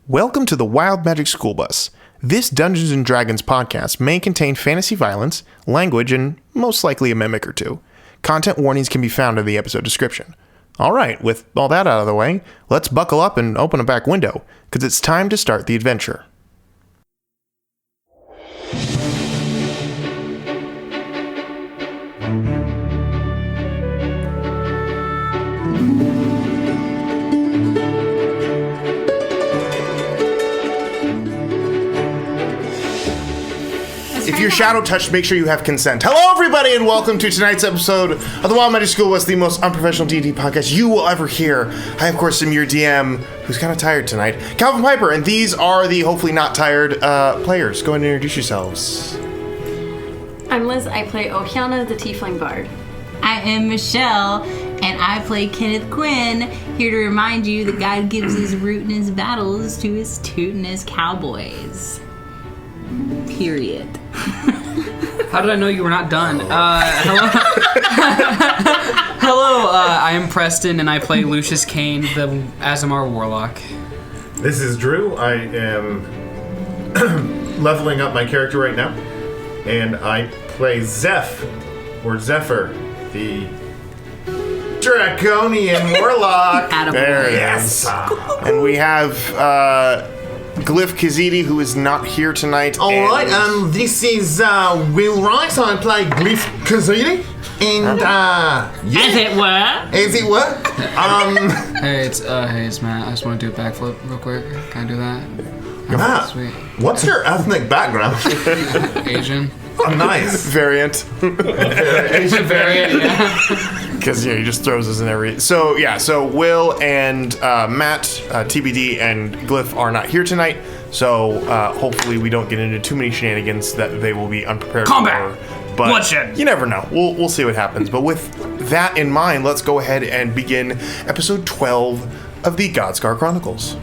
Welcome to the Wild Magic School Bus. This Dungeons & Dragons podcast may contain fantasy violence, language, and most likely a mimic or two. Content warnings can be found in the episode description. Alright, with all that out of the way, let's buckle up and open a back window, because it's time to start the adventure. If you're shadow touched, make sure you have consent. Hello, everybody, and welcome to tonight's episode of the Wild Magic School Bus, the most unprofessional D&D podcast you will ever hear. I, of course, am your DM, who's kind of tired tonight, Calvin Piper, and these are the hopefully not tired players. Go ahead and introduce yourselves. I'm Liz. I play Ohiana, the Tiefling Bard. I am Michelle, and I play Kenneth Quinn, here to remind you that God gives his root in his battles to his toot and his cowboys. Period. How did I know you were not done? Hello. Hello, I am Preston, and I play Lucius Kane, the Azamar Warlock. This is Drew. I am leveling up my character right now, and I play Zeph, or Zephyr, the Draconian Warlock. There it is. And we have Glyph Kazidi, who is not here tonight. Alright, this is Will Rice. I play Glyph Kazidi. And, As it were. As it were. Hey, it's Matt. I just want to do a backflip real quick. Can I do that? Matt, Sweet. what's your ethnic background? Asian. Oh, nice. Variant. Asian variant, yeah. Because, he just throws us in every... So Will and Matt, TBD, and Glyph are not here tonight. So hopefully we don't get into too many shenanigans that they will be unprepared Combat! for. But bloodshed! You never know. We'll see what happens. But with that in mind, let's go ahead and begin episode 12 of the Godscar Chronicles.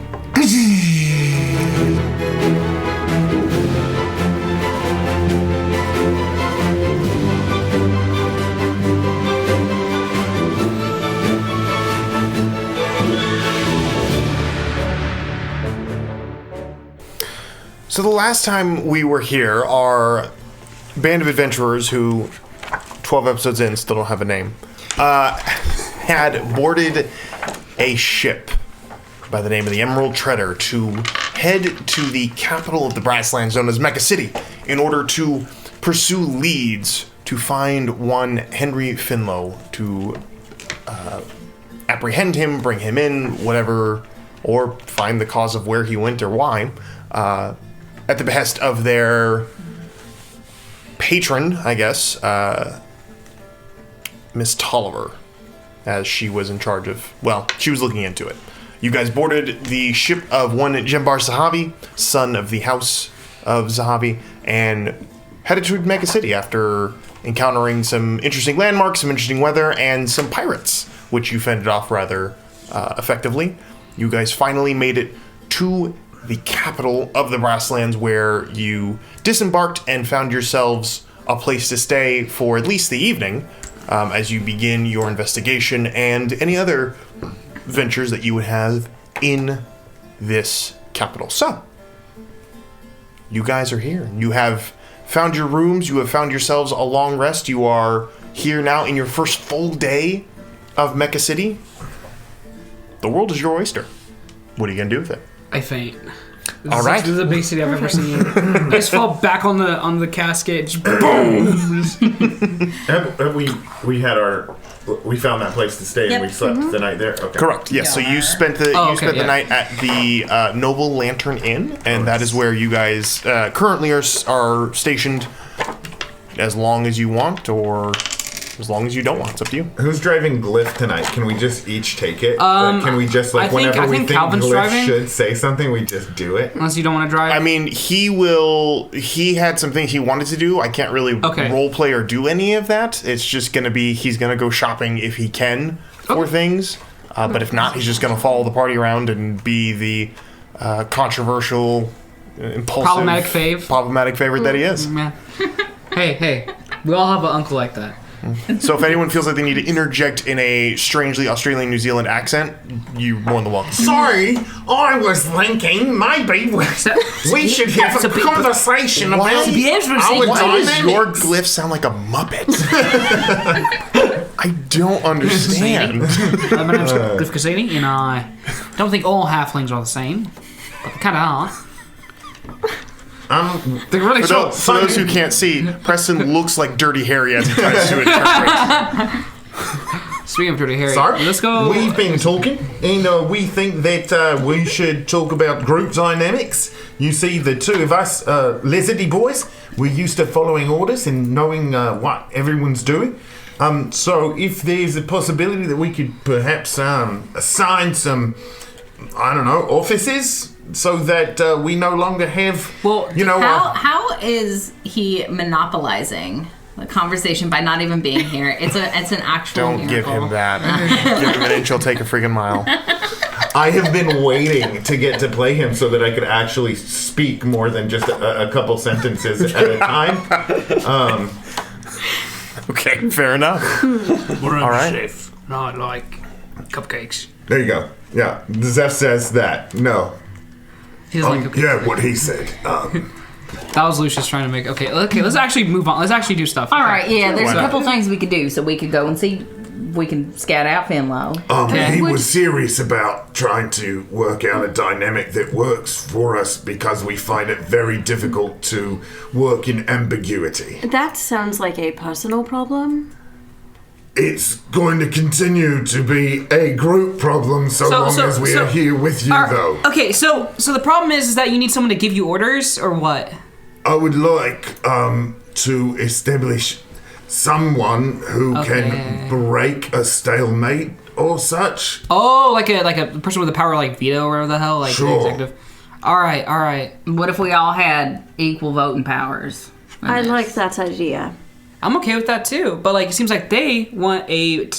So the last time we were here, our band of adventurers, who 12 episodes in still don't have a name, had boarded a ship by the name of the Emerald Traitor to head to the capital of the Brasslands, known as Meka City, in order to pursue leads to find one Henry Fenlow, to apprehend him, bring him in, whatever, or find the cause of where he went or why. At the behest of their patron, I guess, Miss Tolliver, as she was in charge of, she was looking into it. You guys boarded the ship of one Jembar Zahavi, son of the House of Zahavi, and headed to Meka City after encountering some interesting landmarks, some interesting weather, and some pirates, which you fended off rather effectively. You guys finally made it to the capital of the Brasslands, where you disembarked and found yourselves a place to stay for at least the evening, as you begin your investigation and any other ventures that you would have in this capital. So, you guys are here. You have found your rooms. You have found yourselves a long rest. You are here now in your first full day of Meka City. The world is your oyster. What are you going to do with it? I faint. All right. This is the biggest city I've ever seen. I just fall back on the casket. Just boom. we found that place to stay, and we slept the night there. Okay. Correct. Yes. So you spent the the night at the Noble Lantern Inn, and that is where you guys currently are stationed. As long as you want, or as long as you don't want. It's up to you. Who's driving Glyph tonight? Can we just each take it? Can we just, whenever we think Calvin's Glyph driving should say something, we just do it? unless you don't want to drive. I mean, he had some things he wanted to do. I can't really role play or do any of that. It's just going to be, he's going to go shopping if he can for things. But if not, he's just going to follow the party around and be the controversial, impulsive, problematic favorite that he is. Yeah. Hey, we all have an uncle like that. So if anyone feels like they need to interject in a strangely Australian New Zealand accent, you're more than welcome. Sorry, I was thinking maybe we should have a conversation about our Why does your dynamics. glyph sound like a Muppet? I don't understand. My name's Cliff Cassini, and I don't think all halflings are the same, but they kind of are. They're really short. For those who can't see, Preston looks like Dirty Harry as he tries to interpret. Speaking of Dirty Harry, Sorry, let's go. We've been talking, and we think that we should talk about group dynamics. You see, the two of us, lizardy boys, we're used to following orders and knowing what everyone's doing. So if there's a possibility that we could perhaps assign some, I don't know, offices so that we no longer have, How is he monopolizing the conversation by not even being here? It's an actual Don't miracle. give him that. Give him an inch, he'll take a freaking mile. I have been waiting to get to play him so that I could actually speak more than just a couple sentences at a time. Okay, fair enough. We're All right. safe. Not like cupcakes. There you go. Yeah, Zeph says that. No. He doesn't like cupcakes. Yeah, what he said. That was Lucius trying to make. Okay, let's actually move on. Let's actually do stuff. All right, yeah, there's Why a not? couple things we could do. So we could go and see, we can scout out Fenlow. Okay. He was serious about trying to work out a dynamic that works for us because we find it very difficult to work in ambiguity. That sounds like a personal problem. It's going to continue to be a group problem so long as we are here with you, though. Okay, so the problem is that you need someone to give you orders, or what? I would like to establish someone who can break a stalemate or such. Oh, like a person with the power like veto or whatever the hell, like the Sure. executive. All right. What if we all had equal voting powers? I like that idea. I'm okay with that too. But like, it seems like they want a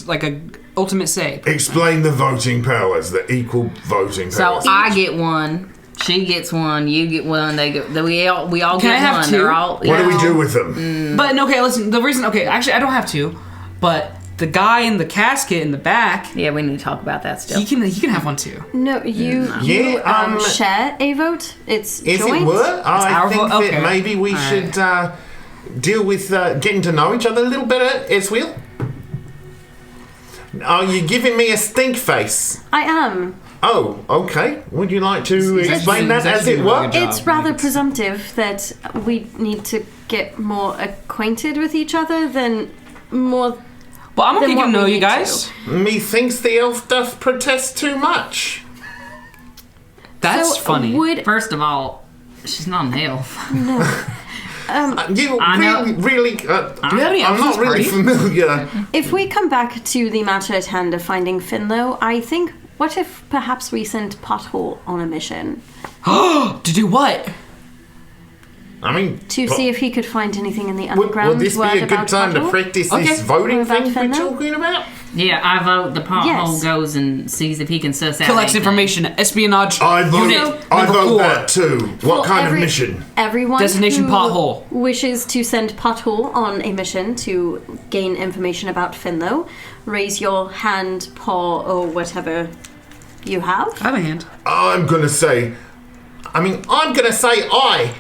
ultimate say. Explain the voting powers, the equal voting So powers. I get one, she gets one, you get one, they get. We all Can get I have one. two? They're all. What do we do with them? But okay, listen. The reason, actually, I don't have to. But the guy in the casket in the back, Yeah, we need to talk about that still. he can have one too. No, you share a vote. It's Is joint. it work? I our think vote? that Okay. maybe we All should deal with getting to know each other a little better as well. Are you giving me a stink face? I am. Oh, okay. Would you like to He's explain that actually as doing it a really were? good job. It's rather presumptive that we need to get more acquainted with each other than more. Well, I'm okay Then getting to what know we you need guys. Methinks the elf doth protest too much. That's So funny. Would First of all, she's not an elf. You I know. really Do we have any I'm not elves really party? familiar. if we come back to the matter at hand of finding Fenlow, I think what if perhaps we sent Pothole on a mission To do what? I mean, to see if he could find anything in the would underground? this be word a good about time to Pothole? practice Okay. this voting What about thing we're Fenlow? talking about? Yeah, I vote. The pothole Yes. goes and sees if he can suss out. Collects anything. information. Espionage I vote, unit. I number vote 4. that too. What Well, kind of mission? Everyone Destination who Pothole. wishes to send Pothole on a mission to gain information about Fenlow, raise your hand, paw, or whatever you have. I have a hand. I'm gonna say I.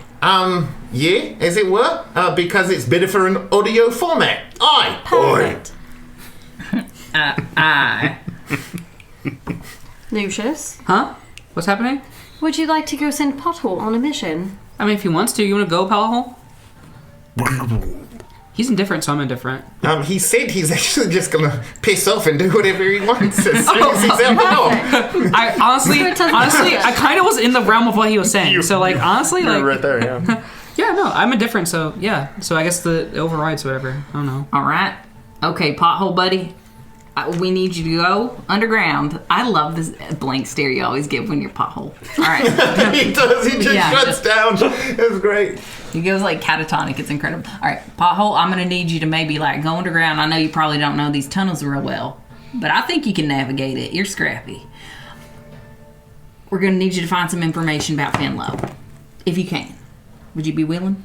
Yeah, as it were, because it's better for an audio format. I. Perfect. I. Lucius, Huh? What's happening? would you like to go send Pothole on a mission? I mean, if he wants to, you want to go, Palahole? He's indifferent, so I'm indifferent. He said he's actually just gonna piss off and do whatever he wants as soon as he's out the door. I honestly, So it doesn't I matter. kind of was in the realm of what he was saying. So, like, honestly, You're like, right there, yeah. yeah, no, I'm indifferent. So, yeah. So I guess it overrides whatever. I don't know. All right. Okay, pothole buddy. We need you to go underground. I love this blank stare you always give when you're pothole. All right. He does. He just Yeah, shuts down. It's great. He goes like catatonic. It's incredible. All right, pothole. I'm gonna need you to maybe like go underground. I know you probably don't know these tunnels real well, but I think you can navigate it. You're scrappy. We're gonna need you to find some information about Fenlow, if you can. Would you be willing?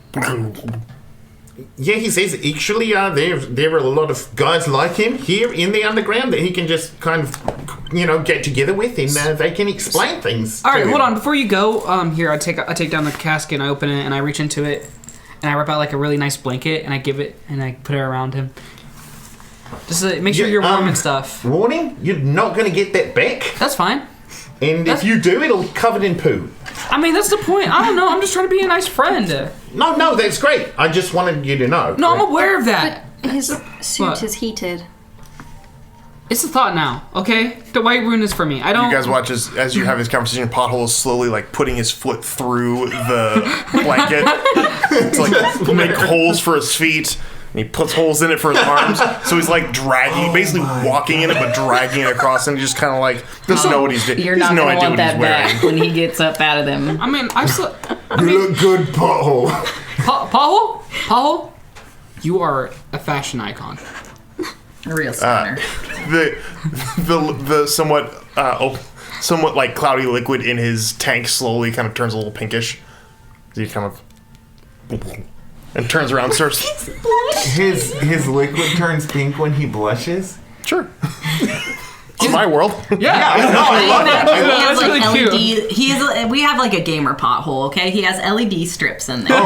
Yeah, he says actually there are a lot of guys like him here in the underground that he can just kind of, get together with, and they can explain things. All right, hold on. Before you go, here I take down the casket and I open it and I reach into it and I rip out like a really nice blanket and I give it and I put it around him. Just make sure you're warm and stuff. Warning: you're not going to get that back. That's fine. And if you do, it'll be covered in poo. I mean, that's the point. I don't know. I'm just trying to be a nice friend. No, that's great. I just wanted you to know. No, I'm aware of that. His suit What? is heated. It's a thought now, okay? Why you ruin this for me? I don't. You guys watch as you have this conversation. Pothole is slowly like putting his foot through the blanket to like make holes for his feet. And he puts holes in it for his arms. So he's like dragging, basically walking in it, but dragging it across, and he just kind of like doesn't know what he's doing. You're He has not no going to idea want what he's that wearing. back when he gets up out of them. I mean, You look good, Pothole. Paul, you are a fashion icon. A real stunner. The somewhat like cloudy liquid in his tank slowly kind of turns a little pinkish. So he kind of and turns around, starts. His liquid turns pink when he blushes. Sure. It's my world. Yeah, I love that. He has That's like really LED. We have like a gamer Pothole. Okay, he has LED strips in there.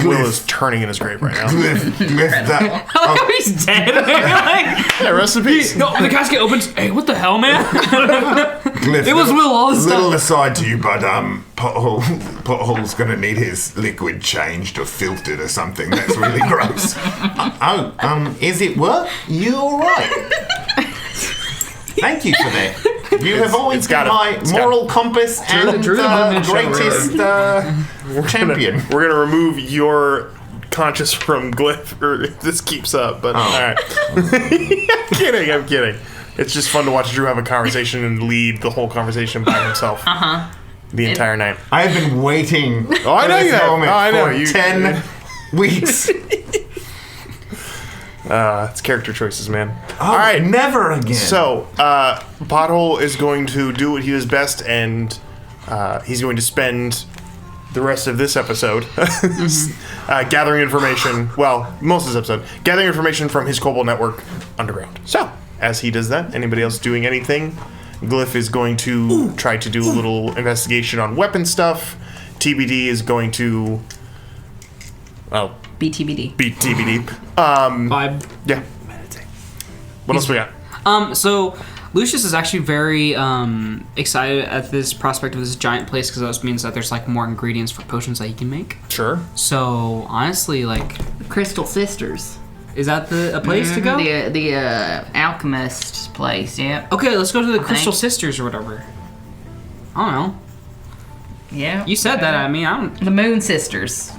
Will is turning in his grave right now. Glyph, that. Oh, he's dead. Like, Yeah, rest in peace. no, the casket opens. Hey, what the hell, man? Glyph, It was Will all this little stuff. aside to you, but Pothole's gonna need his liquid changed or filtered or something. That's really gross. Is it work? You alright? Thank you for that. You have always been my moral compass and greatest champion. We're gonna remove your conscious from Glyph, or if this keeps up. But all right, I'm kidding. It's just fun to watch Drew have a conversation and lead the whole conversation by himself. The entire night. I have been waiting Oh, I for know this you have. moment Oh, I know. for You- 10 weeks. It's character choices, man. All right. never again. So, Pothole is going to do what he does best, and he's going to spend the rest of this episode gathering information. Well, most of this episode, gathering information from his Kobold network underground. So, as he does that, anybody else doing anything? Glyph is going to try to do a little investigation on weapon stuff. TBD is going to. Oh, BTBD. beat TBD. Vibe. Yeah. What else we got? So Lucius is actually very excited at this prospect of this giant place because that means that there's like more ingredients for potions that he can make. Sure. So honestly, like, Crystal Sisters. is that a place to go? The alchemist place. Yeah. Okay, let's go to the I Crystal think. Sisters or whatever. I don't know. Yeah. You said that. I mean, I don't. The Moon Sisters.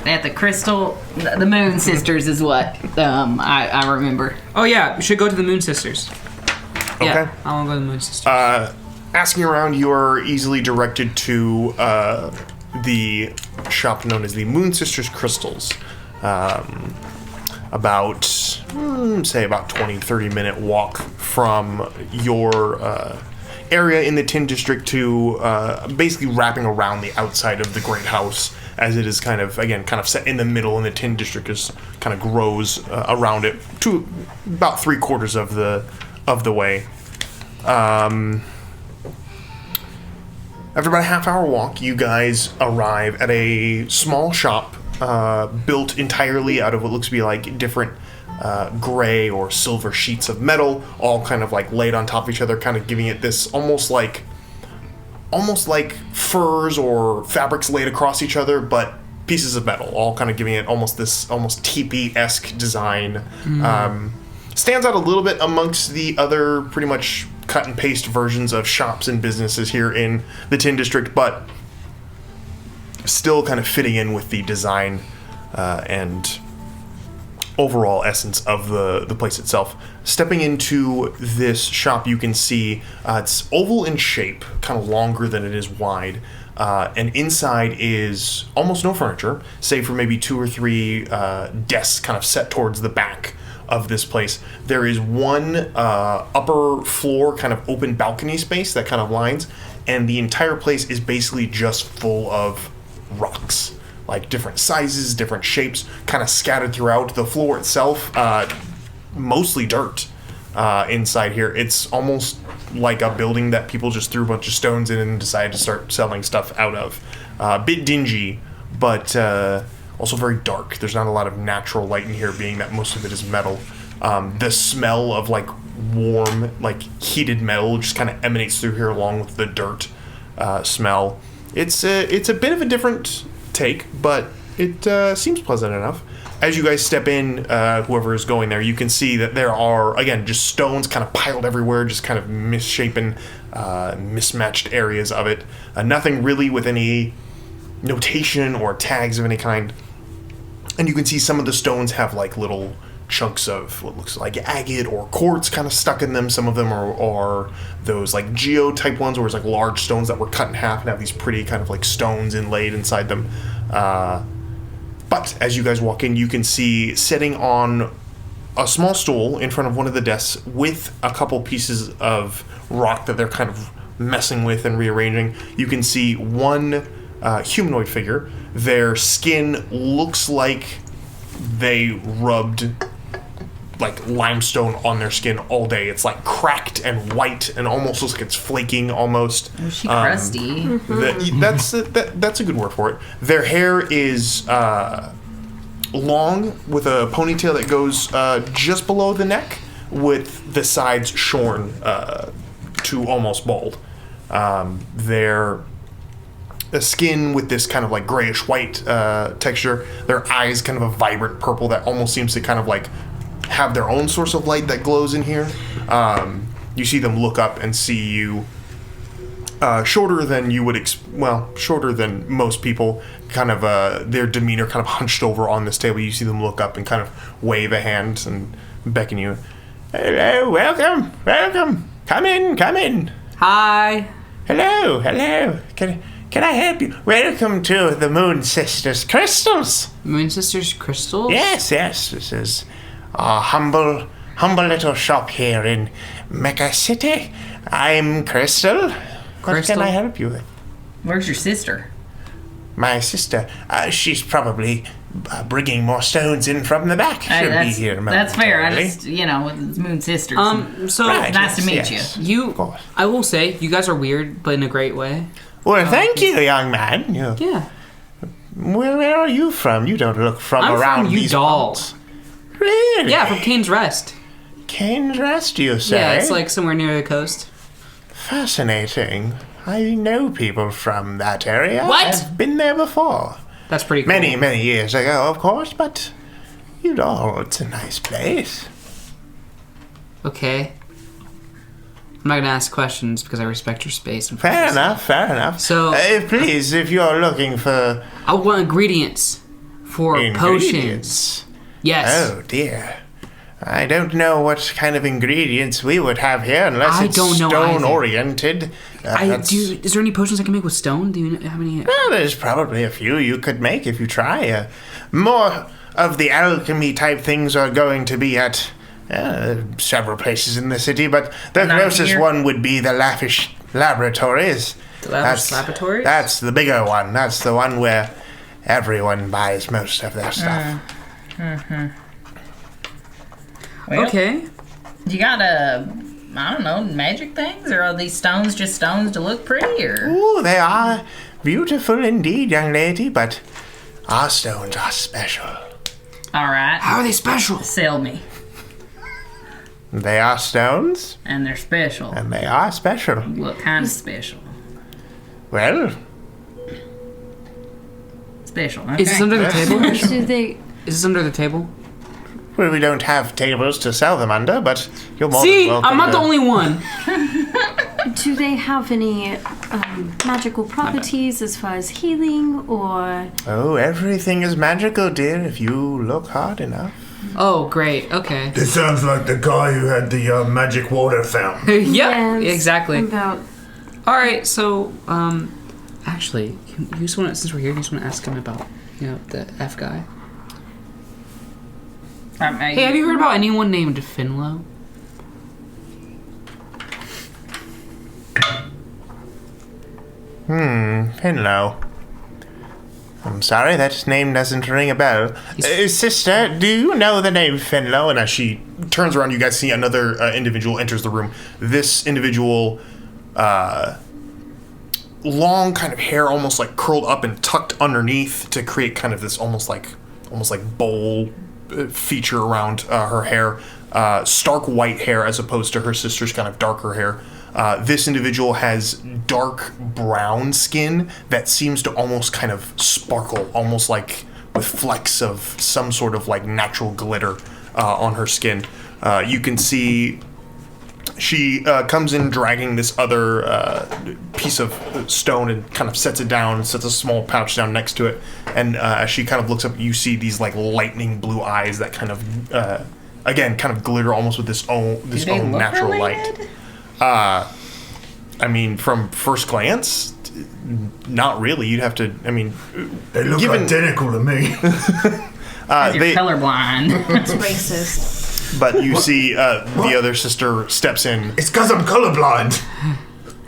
At the Crystal, the Moon Sisters is what I remember. Oh yeah, we should go to the Moon Sisters. Okay. Yeah, I want to go to the Moon Sisters. Asking around, you are easily directed to the shop known as the Moon Sisters Crystals. About 20-30 minute walk from your area in the Tin District to basically wrapping around the outside of the Great House, as it is kind of set in the middle, and the Tin District is kind of grows around it to about 3/4 of the way. After about a half-hour walk, you guys arrive at a small shop built entirely out of what looks to be like different gray or silver sheets of metal, all kind of like laid on top of each other, kind of giving it this almost like furs or fabrics laid across each other, but pieces of metal, all kind of giving it almost teepee-esque design. Stands out a little bit amongst the other pretty much cut and paste versions of shops and businesses here in the Tin District, but still kind of fitting in with the design and overall essence of the place itself. Stepping into this shop, you can see it's oval in shape, kind of longer than it is wide, and inside is almost no furniture, save for maybe 2 or 3 desks kind of set towards the back of this place. There is one upper floor kind of open balcony space that kind of lines, and the entire place is basically just full of rocks. like different sizes, different shapes, kind of scattered throughout. The floor itself, mostly dirt inside here. It's almost like a building that people just threw a bunch of stones in and decided to start selling stuff out of. A bit dingy, but also very dark. There's not a lot of natural light in here, being that most of it is metal. The smell of like warm, like heated metal just kind of emanates through here along with the dirt smell. It's a bit of a different take, but it seems pleasant enough. As you guys step in, whoever is going there, you can see that there are, again, just stones kind of piled everywhere, just kind of misshapen, mismatched areas of it. Nothing really with any notation or tags of any kind. And you can see some of the stones have like little chunks of what looks like agate or quartz kind of stuck in them. Some of them are those like geo type ones where it's like large stones that were cut in half and have these pretty kind of like stones inlaid inside them. But as you guys walk in, you can see sitting on a small stool in front of one of the desks with a couple pieces of rock that they're kind of messing with and rearranging. You can see one humanoid figure. Their skin looks like they rubbed like limestone on their skin all day. It's like cracked and white and almost looks like it's flaking almost. Oh, she crusty. That's a good word for it. Their hair is long with a ponytail that goes just below the neck with the sides shorn to almost bald. Their skin with this kind of like grayish white texture. Their eyes kind of a vibrant purple that almost seems to kind of like have their own source of light that glows in here. You see them look up and see you shorter than you would shorter than most people, kind of their demeanor kind of hunched over on this table. You see them look up and kind of wave a hand and beckon you. Hello, welcome. Come in. Hi. Hello. Can I help you? Welcome to the Moon Sisters Crystals. Moon Sisters Crystals? Yes. This is a humble little shop here in Meka City. I'm Crystal. What can I help you with? Where's your sister? My sister. She's probably bringing more stones in from the back. She'll be here momentarily. That's fair. I just, it's Moon Sisters. So Right, nice to meet you. I will say, you guys are weird, but in a great way. Well, thank you, young man. Yeah. Where are you from? You don't look from I'm around from these Udall. parts. Really? Yeah, from Kane's Rest. Kane's Rest, you say? Yeah, it's like somewhere near the coast. Fascinating. I know people from that area. What? I've been there before. That's pretty cool. Many years ago, of course, but it's a nice place. Okay. I'm not going to ask questions because I respect your space. And Fair privacy. enough. So- please, if you're looking for I want ingredients for potions. ingredients. Yes. Oh, dear. I don't know what kind of ingredients we would have here unless I it's don't know either. stone-oriented. Is there any potions I can make with stone? Do you have any? Well, there's probably a few you could make if you try. More of the alchemy type things are going to be at several places in the city, but the Not closest here. one would be the Lafish Laboratories. The Lafish Laboratories? That's the bigger one. That's the one where everyone buys most of their stuff. Well, Okay. You got magic things? Or are these stones just stones to look pretty? Or Ooh, they are beautiful indeed, young lady, but our stones are special. all right, How are they special? sell me. They are stones, And they're special. and they are special. What kind of special? Well, Special. Okay. Is this under the table? Do they? Is this under the table? we don't have tables to sell them under, but you're more See, than welcome I'm not to- the only one. Do they have any magical properties as far as healing or? Oh, everything is magical, dear, if you look hard enough. Oh, great. Okay. This sounds like the guy who had the magic water fountain. Yeah, Yes, exactly. About All right, so actually, you just want to, since we're here, you just want to ask him about the F guy. Hey, have you heard about anyone named Fenlow? Fenlow. I'm sorry, that name doesn't ring a bell. Sister, do you know the name Fenlow? And as she turns around, you guys see another individual enters the room. This individual, long kind of hair, almost like curled up and tucked underneath to create kind of this almost like bowl feature around her hair. Stark white hair as opposed to her sister's kind of darker hair. This individual has dark brown skin that seems to almost kind of sparkle, almost like with flecks of some sort of like natural glitter on her skin. You can see she comes in dragging this other piece of stone and kind of sets it down, sets a small pouch down next to it. And as she kind of looks up, you see these like lightning blue eyes that kind of, again, kind of glitter almost with this own natural light. I mean, from first glance, not really. You'd have to, I mean... They look identical to me. You're colorblind. That's racist. But you see the other sister steps in. It's because I'm colorblind.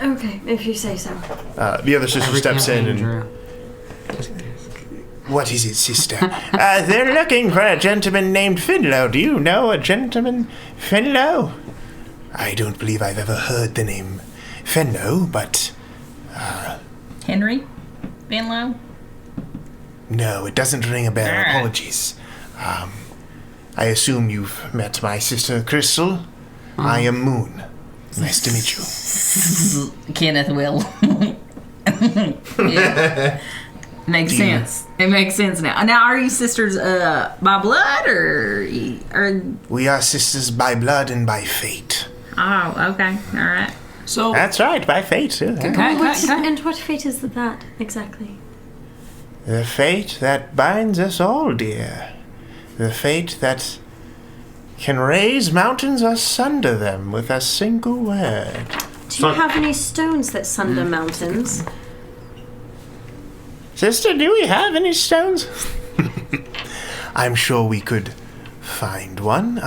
Okay, if you say so. The other sister steps in and... What is it, sister? They're looking for a gentleman named Fenlow. Do you know a gentleman Fenlow? I don't believe I've ever heard the name Fenlow, but... Henry? Fenlow? No, it doesn't ring a bell. Apologies. I assume you've met my sister, Crystal. I am Moon. Nice to meet you. Kenneth will. Yeah. Makes sense. It makes sense now. Now, are you sisters by blood or? We are sisters by blood and by fate. Oh, okay. All right. So That's right, by fate too. And what fate is that exactly? The fate that binds us all, dear. The fate that can raise mountains or sunder them with a single word. Do you have any stones that sunder mountains? Sister, do we have any stones? I'm sure we could find one.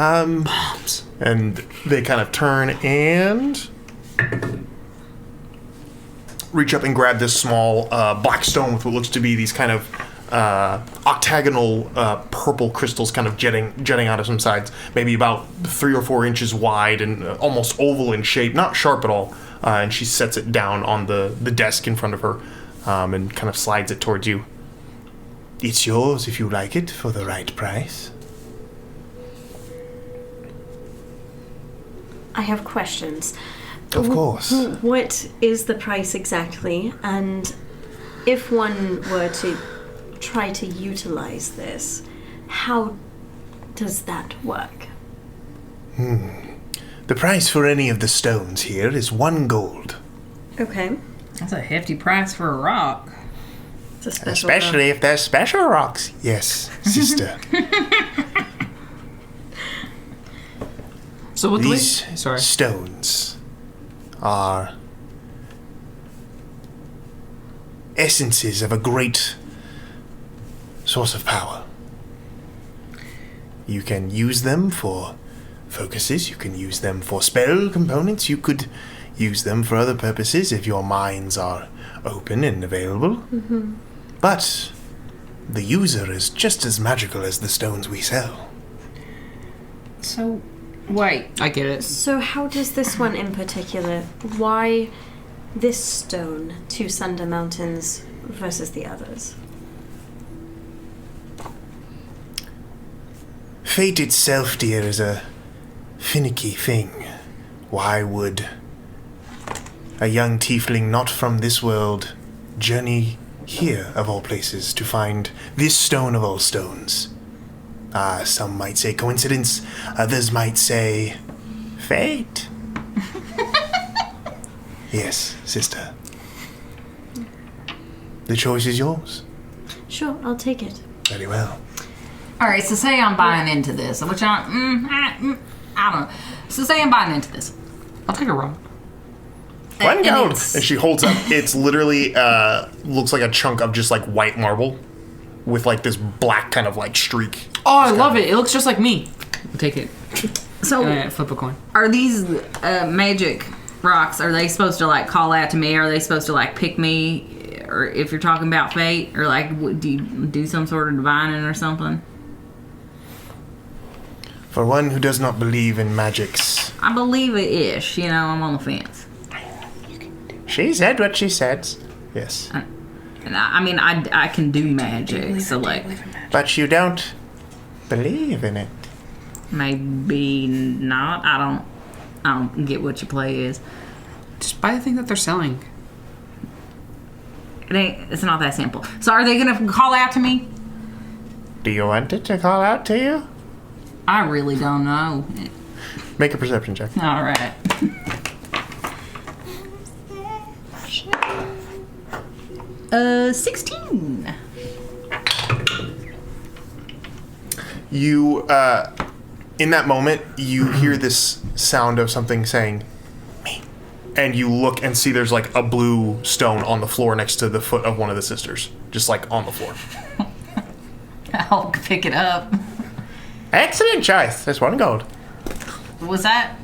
And they kind of turn and reach up and grab this small black stone with what looks to be these kind of octagonal purple crystals kind of jetting out of some sides, maybe about 3 or 4 inches wide and almost oval in shape, not sharp at all. And she sets it down on the desk in front of her and kind of slides it towards you. It's yours if you like it for the right price. I have questions. Of course. What is the price exactly? And if one were to try to utilize this, how does that work? The price for any of the stones here is 1 gold. Okay. That's a hefty price for a rock. It's a special Especially if they're special rocks. Yes, sister. So what These Sorry. stones are essences of a great source of power. You can use them for focuses, you can use them for spell components, you could use them for other purposes if your minds are open and available. Mm-hmm. But the user is just as magical as the stones we sell. So, wait. I get it. So how does this one in particular, why this stone to sunder mountains versus the others? Fate itself, dear, is a finicky thing. Why would a young tiefling not from this world journey here, of all places, to find this stone of all stones? Some might say coincidence, others might say fate. Yes, sister. The choice is yours. Sure, I'll take it. Very well. All right, so say I'm buying into this, which I don't know. So say I'm buying into this. I'll take a roll. 1 gold! it's- And she holds up, it's literally, looks like a chunk of just like white marble with like this black kind of like streak. Oh, I love it. It looks just like me. I'll take it. So, And I flip a coin. are these magic rocks? Are they supposed to like call out to me? Are they supposed to like pick me? or if you're talking about fate, or like, do you do some sort of divining or something? For one who does not believe in magics. I believe it ish. You know, I'm on the fence. She said what she said. Yes. And I can do magic, so like, But you don't believe in it. maybe not. I don't get what your play is. Just buy the thing that they're selling. It's not that simple. So are they gonna call out to me? Do you want it to call out to you? I really don't know. Make a perception check. All right. Uh, 16. You, in that moment, you hear this sound of something saying, me. And you look and see there's like a blue stone on the floor next to the foot of one of the sisters. Just like on the floor. I'll pick it up. Excellent choice. There's 1 gold. Was that?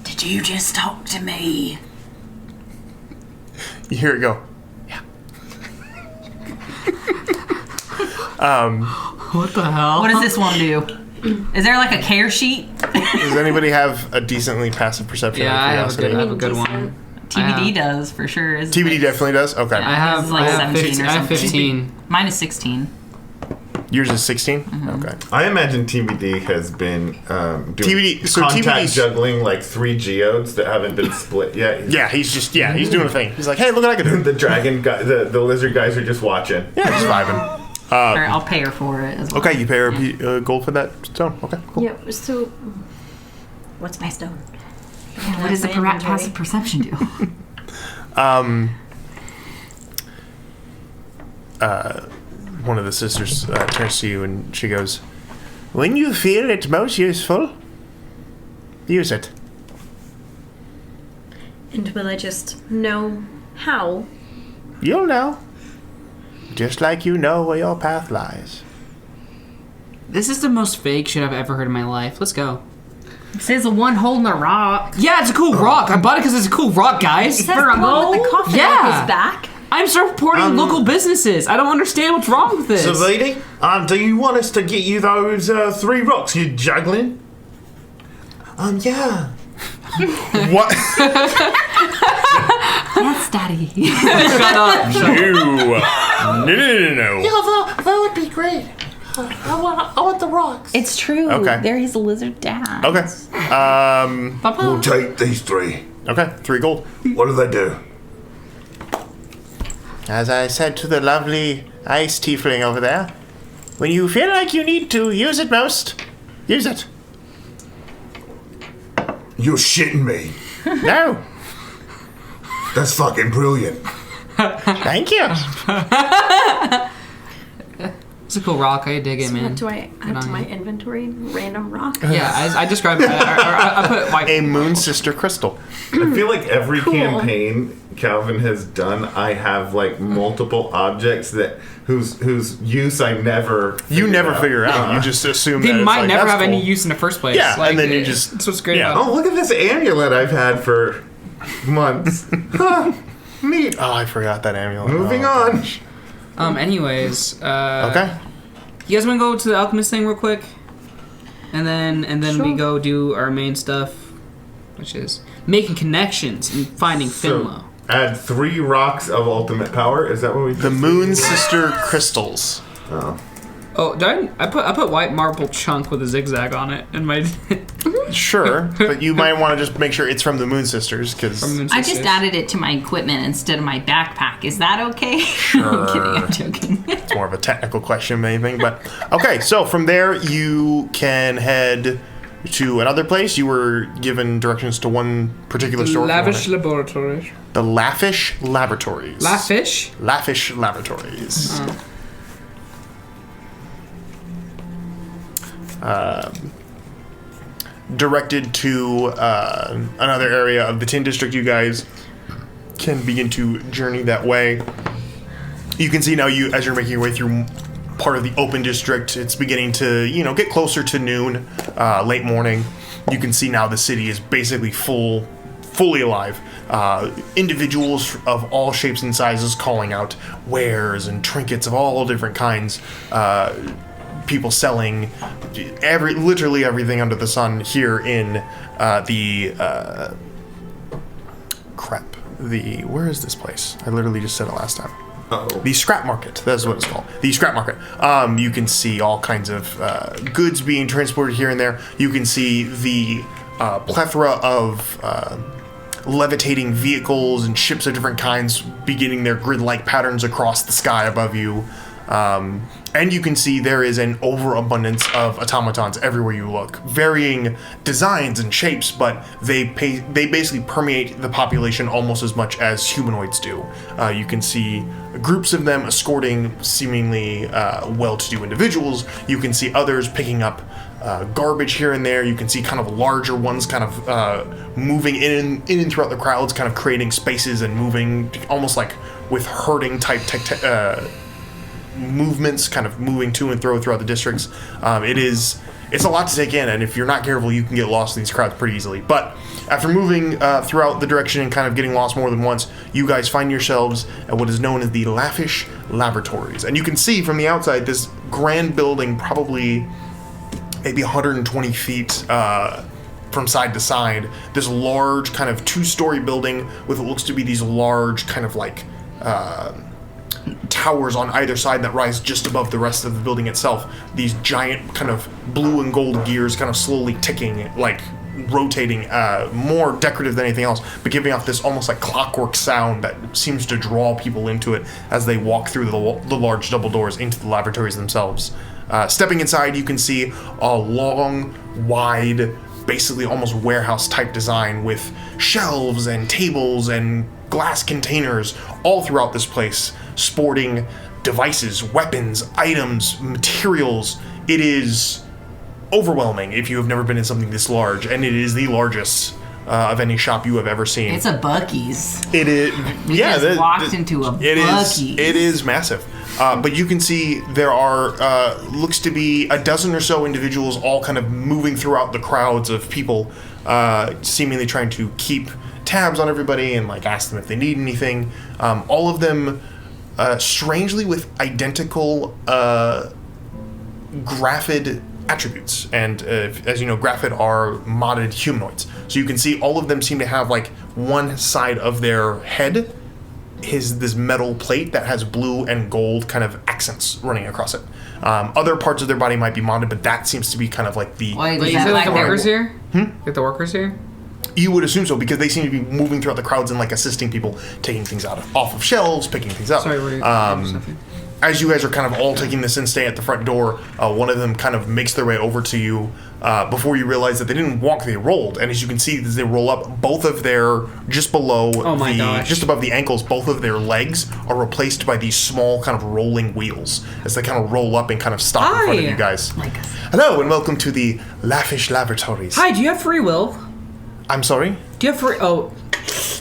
Did you just talk to me? You hear it go. Yeah. What the hell? What does this one do? Is there like a care sheet? Does anybody have a decently passive perception? Yeah, I have curiosity? a good one. TBD does for sure. TBD definitely does? Okay. I have, It's like 17 or I have something. 15. Mine is 16. Yours is 16? Mm-hmm. Okay. I imagine TBD has been doing TBD so contact TBD's juggling like 3 geodes that haven't been split yet. Yeah, he's doing a thing. He's like, hey, look what I can do. The dragon guy, the lizard guys are just watching. Yeah, just vibing. All right, I'll pay her for it as well. Okay, you pay her gold for that stone. Okay, cool. Yeah, so what's my stone? What does the My inventory. passive perception do? One of the sisters turns to you and she goes, when you feel it most useful, use it. And will I just know how? You'll know. Just like you know where your path lies. This is the most vague shit I've ever heard in my life. Let's go. It says the one holding a rock. Yeah, it's a cool rock. I bought it because it's a cool rock, guys. Is that the one with the coffin Yeah. on his back? I'm supporting local businesses. I don't understand what's wrong with this. So, lady, do you want us to get you those 3 rocks you juggling? Yeah. What? Yes, Daddy. Shut up. No. No. Yeah, that would be great. I want the rocks. It's true. Okay. There he's a lizard dad. Okay. We'll take these 3. Okay, 3 gold. What do they do? As I said to the lovely ice tiefling over there, when you feel like you need to use it most, use it. You're shitting me. No. That's fucking brilliant. Thank you. It's a cool rock. I dig it, man. What do I add to my inventory? Random rock? Yeah, I described it. I put white. A moon sister crystal. I feel like every Cool. campaign Calvin has done, I have like multiple objects that whose use I never. You never out. figure out. You just assume They that it's might like, never that's have any cool. use in the first place. Yeah, and then you just- That's what's great yeah. about it. Oh, look at this amulet I've had for months. Huh, neat. Oh, I forgot that amulet. Moving Oh, on. gosh. Anyways. Okay. You guys want to go to the alchemist thing real quick, and then we Sure. go do our main stuff, which is making connections and finding Fenlow. Add 3 rocks of ultimate power. Is that what we? The moon sister crystals. Oh. Oh, did I put white marble chunk with a zigzag on it in my. Sure, but you might want to just make sure it's from the moon sisters because I just added it to my equipment instead of my backpack. Is that okay? I'm kidding. I'm joking. it's more of a technical question than anything. But okay, so from there you can head to another place. You were given directions to one particular store. Lavish Laboratories. The Lafish Laboratories. Lafish? Lafish Laboratories. Directed to another area of the Tin District. You guys can begin to journey that way. You can see now, as you're making your way through part of the open district, it's beginning to, get closer to noon, late morning. You can see now the city is basically full fully alive. Individuals of all shapes and sizes calling out wares and trinkets of all different kinds. People selling literally everything under the sun here in where is this place? I literally just said it last time. Uh-oh. The scrap market. That's what it's called. The scrap market. You can see all kinds of goods being transported here and there. You can see the plethora of levitating vehicles and ships of different kinds beginning their grid-like patterns across the sky above you. And you can see there is an overabundance of automatons everywhere you look. Varying designs and shapes, but they basically permeate the population almost as much as humanoids do. You can see groups of them escorting seemingly well-to-do individuals. You can see others picking up garbage here and there. You can see kind of larger ones kind of moving in and throughout the crowds, kind of creating spaces and moving almost like with herding type movements, kind of moving to and fro throughout the districts. It's a lot to take in, and if you're not careful, you can get lost in these crowds pretty easily. But after moving throughout the direction and kind of getting lost more than once, you guys find yourselves at what is known as the Lafish Laboratories. And you can see from the outside this grand building, probably maybe 120 feet from side to side. This large kind of 2-story building with what looks to be these large kind of like towers on either side that rise just above the rest of the building itself. These giant kind of blue and gold gears kind of slowly ticking, like rotating, more decorative than anything else, but giving off this almost like clockwork sound that seems to draw people into it as they walk through the large double doors into the laboratories themselves. Stepping inside, you can see a long, wide, basically almost warehouse-type design with shelves and tables and glass containers all throughout this place, sporting devices, weapons, items, materials. It is overwhelming if you have never been in something this large, and it is the largest of any shop you have ever seen. It's a Buc-ee's. It is. We just walked into a Buc-ee's. It is massive. But you can see there are, looks to be a dozen or so individuals all kind of moving throughout the crowds of people, seemingly trying to keep tabs on everybody and like ask them if they need anything. All of them, strangely with identical graphid attributes. And as you know, graphid are modded humanoids. So you can see all of them seem to have like one side of their head is this metal plate that has blue and gold kind of accents running across it. Other parts of their body might be modded, but that seems to be kind of like the... Wait, Is that like the workers here? Like the workers here? You would assume so, because they seem to be moving throughout the crowds and like assisting people, taking things off of shelves, picking things up. Sorry, as you guys are kind of all taking this in, stay at the front door, one of them kind of makes their way over to you before you realize that they didn't walk, they rolled. And as you can see, as they roll up, both of their, just below just above the ankles, both of their legs are replaced by these small kind of rolling wheels as they kind of roll up and kind of stop in front of you guys. Hello, and welcome to the Lafish Laboratories. Hi, do you have free will? I'm sorry? Do you have free... Oh,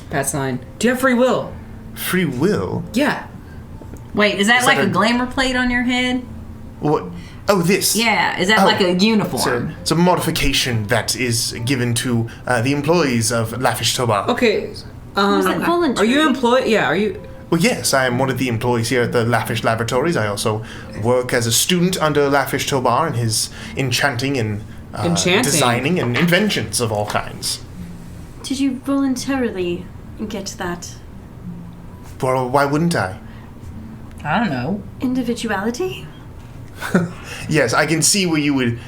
Pat's line. Do you have free will? Free will? Yeah. Wait, is that like a glamour plate on your head? What? Oh, this. Yeah, is that like a uniform? It's a modification that is given to the employees of Lafish Tobar. Okay. Was it voluntary? Are you employed? Yeah, are you... Well, yes, I am one of the employees here at the Lafish Laboratories. I also work as a student under Lafish Tobar in his enchanting and designing and inventions of all kinds. Did you voluntarily get that? Well, why wouldn't I? I don't know. Individuality? Yes, I can see where you would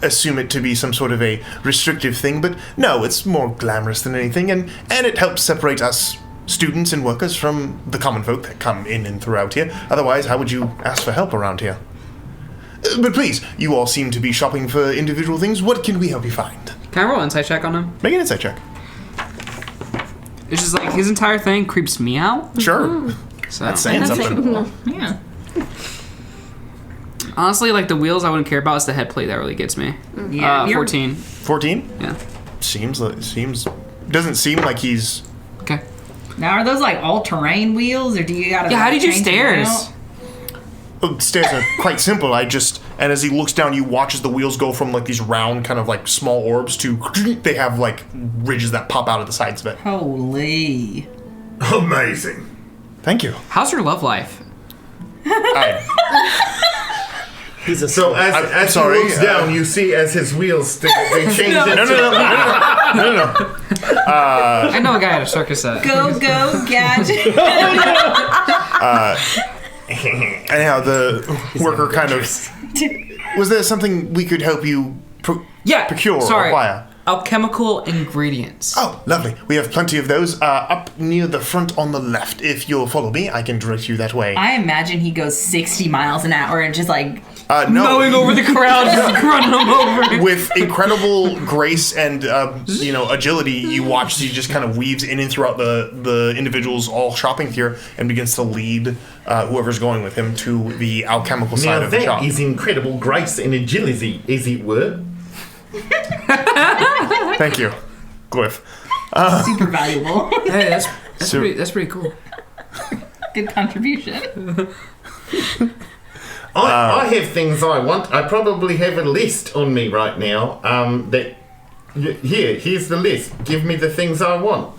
assume it to be some sort of a restrictive thing, but no, it's more glamorous than anything, and it helps separate us students and workers from the common folk that come in and throughout here. Otherwise, how would you ask for help around here? But please, you all seem to be shopping for individual things. What can we help you find? Can I roll an insight check on him? Make an insight check. It's just like his entire thing creeps me out. Sure. So. That's saying something. Yeah. Honestly, like the wheels I wouldn't care about. It's the head plate that really gets me. Yeah. 14. 14? Yeah. Doesn't seem like he's... Okay. Now, are those like all-terrain wheels, or do you gotta... Yeah, how like, did you change them stairs? out? Oh, stairs are quite simple. I just and as he looks down, you watch as the wheels go from like these round kind of like small orbs to they have like ridges that pop out of the sides of it. Holy. Amazing. Thank you. How's your love life? So as he looks down, you see as his wheels they change into... No. I know a guy at a circus set. Go, gadget. Anyhow, the worker kind of... Was there something we could help you procure or acquire? Alchemical ingredients. Oh, lovely. We have plenty of those up near the front on the left. If you'll follow me, I can direct you that way. I imagine he goes 60 miles an hour and just like... No. Mowing over the crowd, just running them over. With incredible grace and agility, you watch as he just kind of weaves in and throughout the individuals all shopping here and begins to lead whoever's going with him to the alchemical side of the shop. That is incredible grace and agility, as it were. Thank you, Glyph. Super valuable. Hey, that's pretty cool. Good contribution. I have things I want. I probably have a list on me right now. Here's the list. Give me the things I want.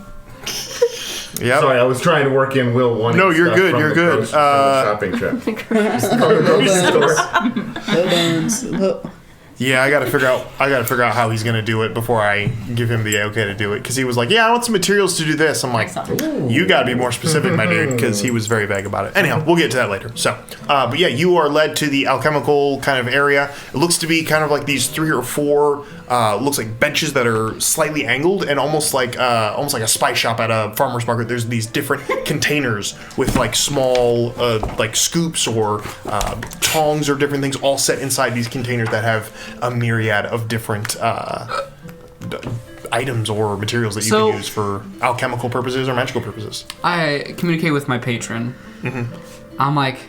Yep. Sorry, I was trying to work in Will wanting. No, you're stuff good. from You're the good. shopping trip. From the grocery store. Yeah, I gotta figure out how he's gonna do it before I give him the okay to do it. Because he was like, "Yeah, I want some materials to do this." I'm like, "You gotta be more specific, my dude," because he was very vague about it. Anyhow, we'll get to that later. So, but yeah, you are led to the alchemical kind of area. It looks to be kind of like these 3 or 4, looks like benches that are slightly angled and almost like a spice shop at a farmer's market. There's these different containers with like small like scoops or tongs or different things all set inside these containers that have a myriad of different items or materials that you can use for alchemical purposes or magical purposes. I communicate with my patron. Mm-hmm. I'm like,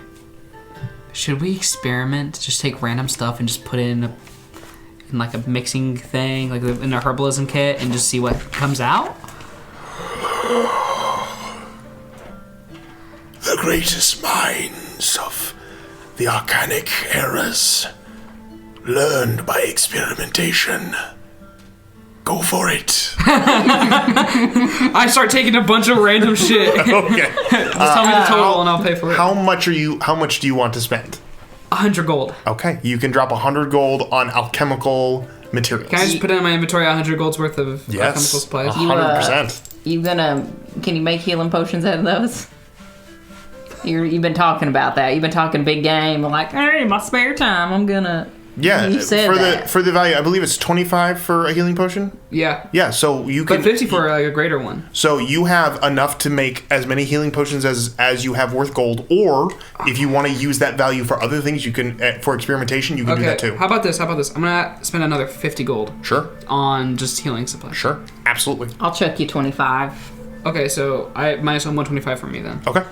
should we experiment? Just take random stuff and just put it in like a mixing thing, like in a herbalism kit, and just see what comes out? The greatest minds of the arcanic eras learned by experimentation. Go for it. I start taking a bunch of random shit. Okay. Just tell me the total and I'll pay for it. How much do you want to spend? 100 gold. Okay, you can drop 100 gold on alchemical materials. Can I just put in my inventory 100 gold's worth of alchemical supplies? 100%. Can you make healing potions out of those? You've been talking about that. You've been talking big game. Like, hey, my spare time, I'm gonna. Yeah, you said for the value, I believe it's 25 for a healing potion. Yeah. Yeah, so you can. But 50 for like a greater one. So you have enough to make as many healing potions as you have worth gold, or if you want to use that value for other things, you can for experimentation. You can do that too. How about this? I'm gonna spend another 50 gold. Sure. On just healing supplies. Sure. Absolutely. I'll chuck you 25. Okay, so I minus 125 for me then. Okay.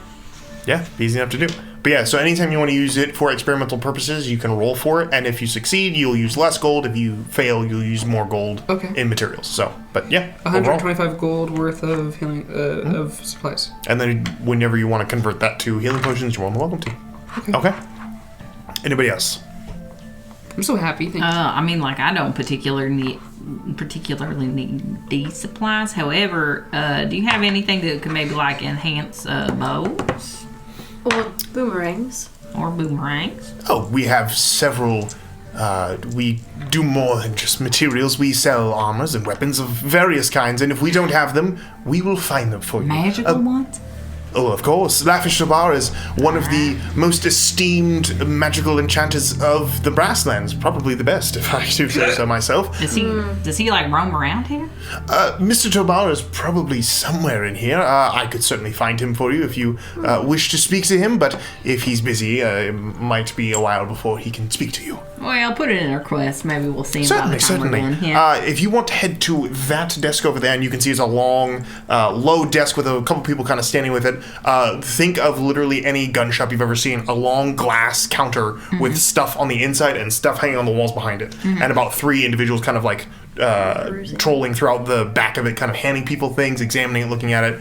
Yeah, easy enough to do. But yeah, so anytime you want to use it for experimental purposes, you can roll for it, and if you succeed, you'll use less gold. If you fail, you'll use more gold in materials. So, but yeah, 125 gold worth of healing of supplies. And then whenever you want to convert that to healing potions, you're more than welcome to. Okay. Anybody else? I'm so happy. Thank you. I mean, like, I don't particularly need these supplies. However, do you have anything that could maybe like enhance bows? Or boomerangs. Or boomerangs? Oh, we have several. We do more than just materials. We sell armors and weapons of various kinds, and if we don't have them, we will find them for you. Magical ones? Oh, of course. Lafish Laboratories is one of the most esteemed magical enchanters of the Brasslands. Probably the best, if I do say so myself. Does he like roam around here? Mr. Tobar is probably somewhere in here. I could certainly find him for you if you wish to speak to him, but if he's busy, it might be a while before he can speak to you. Well, put it in a request. Maybe we'll see him by the time Certainly. we're done. Yeah. If you want to head to that desk over there, and you can see it's a long, low desk with a couple people kind of standing with it. Think of literally any gun shop you've ever seen. A long glass counter with stuff on the inside and stuff hanging on the walls behind it. And about 3 individuals kind of like trolling throughout the back of it, kind of handing people things, examining it, looking at it,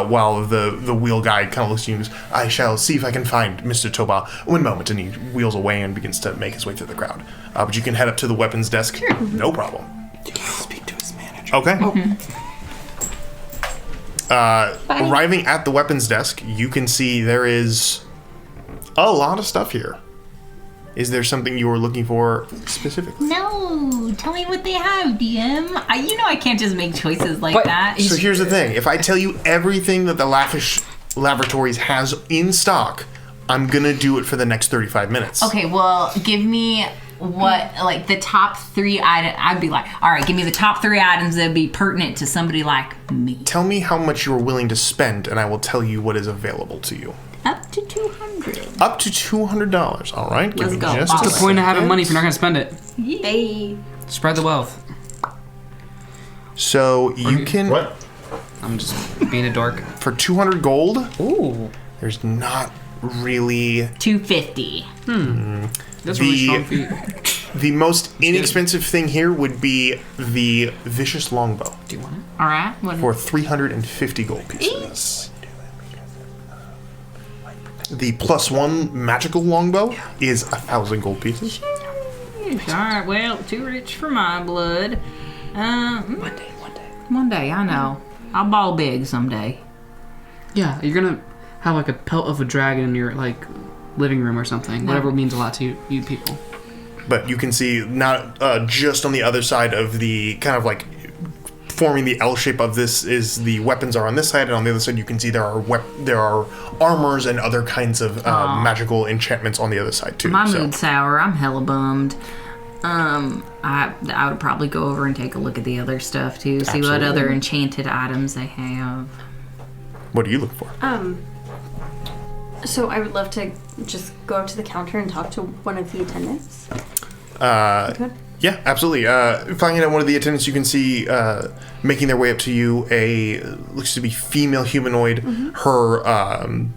while the wheel guy kind of looks at you and goes, I shall see if I can find Mr. Toba. One moment, and he wheels away and begins to make his way through the crowd. But you can head up to the weapons desk. Sure. No problem. Speak to his manager. Okay. Arriving at the weapons desk, you can see there is a lot of stuff here. Is there something you were looking for specifically? No, tell me what they have, DM. I can't just make choices like that. So here's the thing. If I tell you everything that the Lafish Laboratories has in stock, I'm going to do it for the next 35 minutes. Okay, well, give me the top 3 items. I'd be like, all right, give me the top 3 items that would be pertinent to somebody like me. Tell me how much you're willing to spend, and I will tell you what is available to you. Up to $200. Up to $200. All right. Let's go. What's the point of having money if you're not going to spend it? Hey. Spread the wealth. So you can... What? I'm just being a dork. For 200 gold, Ooh. there's not really... $250. That's a really strong feat. The most inexpensive thing here would be the Vicious Longbow Do you want it? All right. for 350 gold pieces. The +1 magical longbow is 1,000 gold pieces. All right. Well, too rich for my blood. One day. I know. I'll ball big someday. Yeah, you're gonna have like a pelt of a dragon in your living room or something. Whatever means a lot to you people. But you can see not just on the other side of the kind of like forming the L shape of this is the weapons are on this side, and on the other side you can see there are armors and other kinds of magical enchantments on the other side too. My mood's sour. I'm hella bummed. I would probably go over and take a look at the other stuff too. See what other enchanted items they have. What are you looking for? So I would love to just go up to the counter and talk to one of the attendants. Yeah, absolutely. Finding out one of the attendants, you can see making their way up to you looks to be female humanoid. Mm-hmm.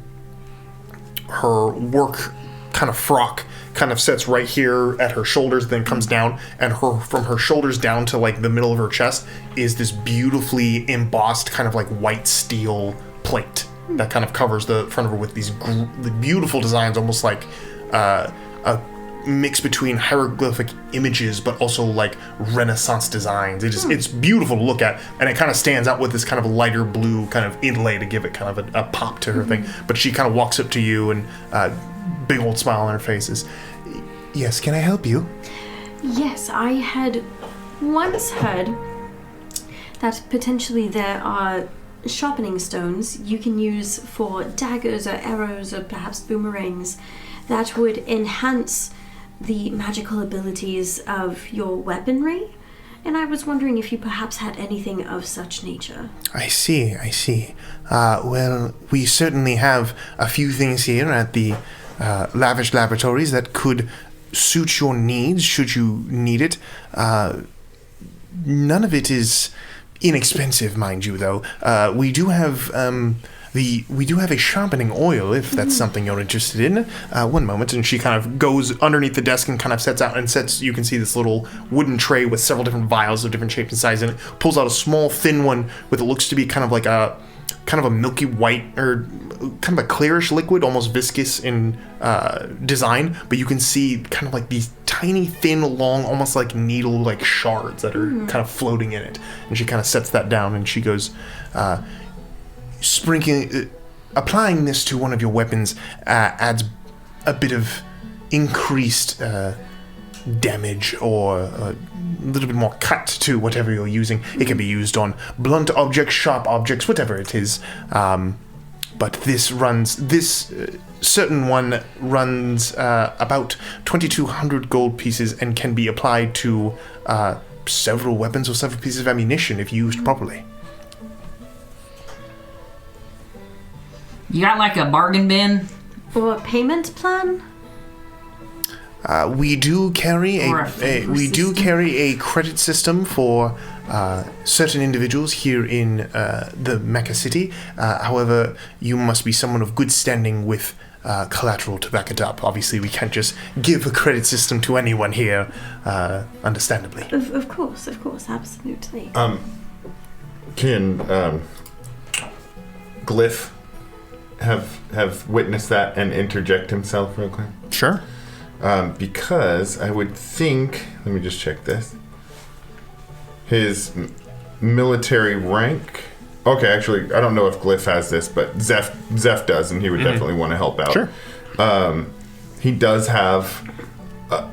Her work kind of frock kind of sits right here at her shoulders, then comes down, and from her shoulders down to like the middle of her chest is this beautifully embossed kind of like white steel plate that kind of covers the front of her with these the beautiful designs, almost like a mix between hieroglyphic images but also like Renaissance designs. It's beautiful to look at, and it kind of stands out with this kind of lighter blue kind of inlay to give it kind of a pop to her thing. But she kind of walks up to you and big old smile on her face is, yes, can I help you? Yes, I had once heard that potentially there are sharpening stones you can use for daggers or arrows or perhaps boomerangs that would enhance the magical abilities of your weaponry, and I was wondering if you perhaps had anything of such nature. I see. Well, we certainly have a few things here at the Lafish Laboratories that could suit your needs should you need it. None of it is inexpensive, mind you, though. We do have a sharpening oil, if that's something you're interested in. One moment, and she kind of goes underneath the desk and kind of you can see this little wooden tray with several different vials of different shapes and sizes in it, pulls out a small thin one with what looks to be kind of a milky white or kind of a clearish liquid, almost viscous in design, but you can see kind of like these tiny, thin, long, almost like needle-like shards that are kind of floating in it. And she kind of sets that down, and she goes, applying this to one of your weapons adds a bit of increased damage or a little bit more cut to whatever you're using. It can be used on blunt objects, sharp objects, whatever it is. But this certain one runs about 2,200 gold pieces and can be applied to several weapons or several pieces of ammunition if used properly. You got like a bargain bin? Or a payment plan? We do carry Or a a favor credit system for certain individuals here in the Meka City. However, you must be someone of good standing with collateral to back it up. Obviously, we can't just give a credit system to anyone here, understandably. Of course, absolutely. Can Glyph have witnessed that and interject himself real quick? Sure. Because I would think, let me just check this. His military rank. Okay, actually, I don't know if Glyph has this, but Zeph does, and he would definitely want to help out. Sure. He does have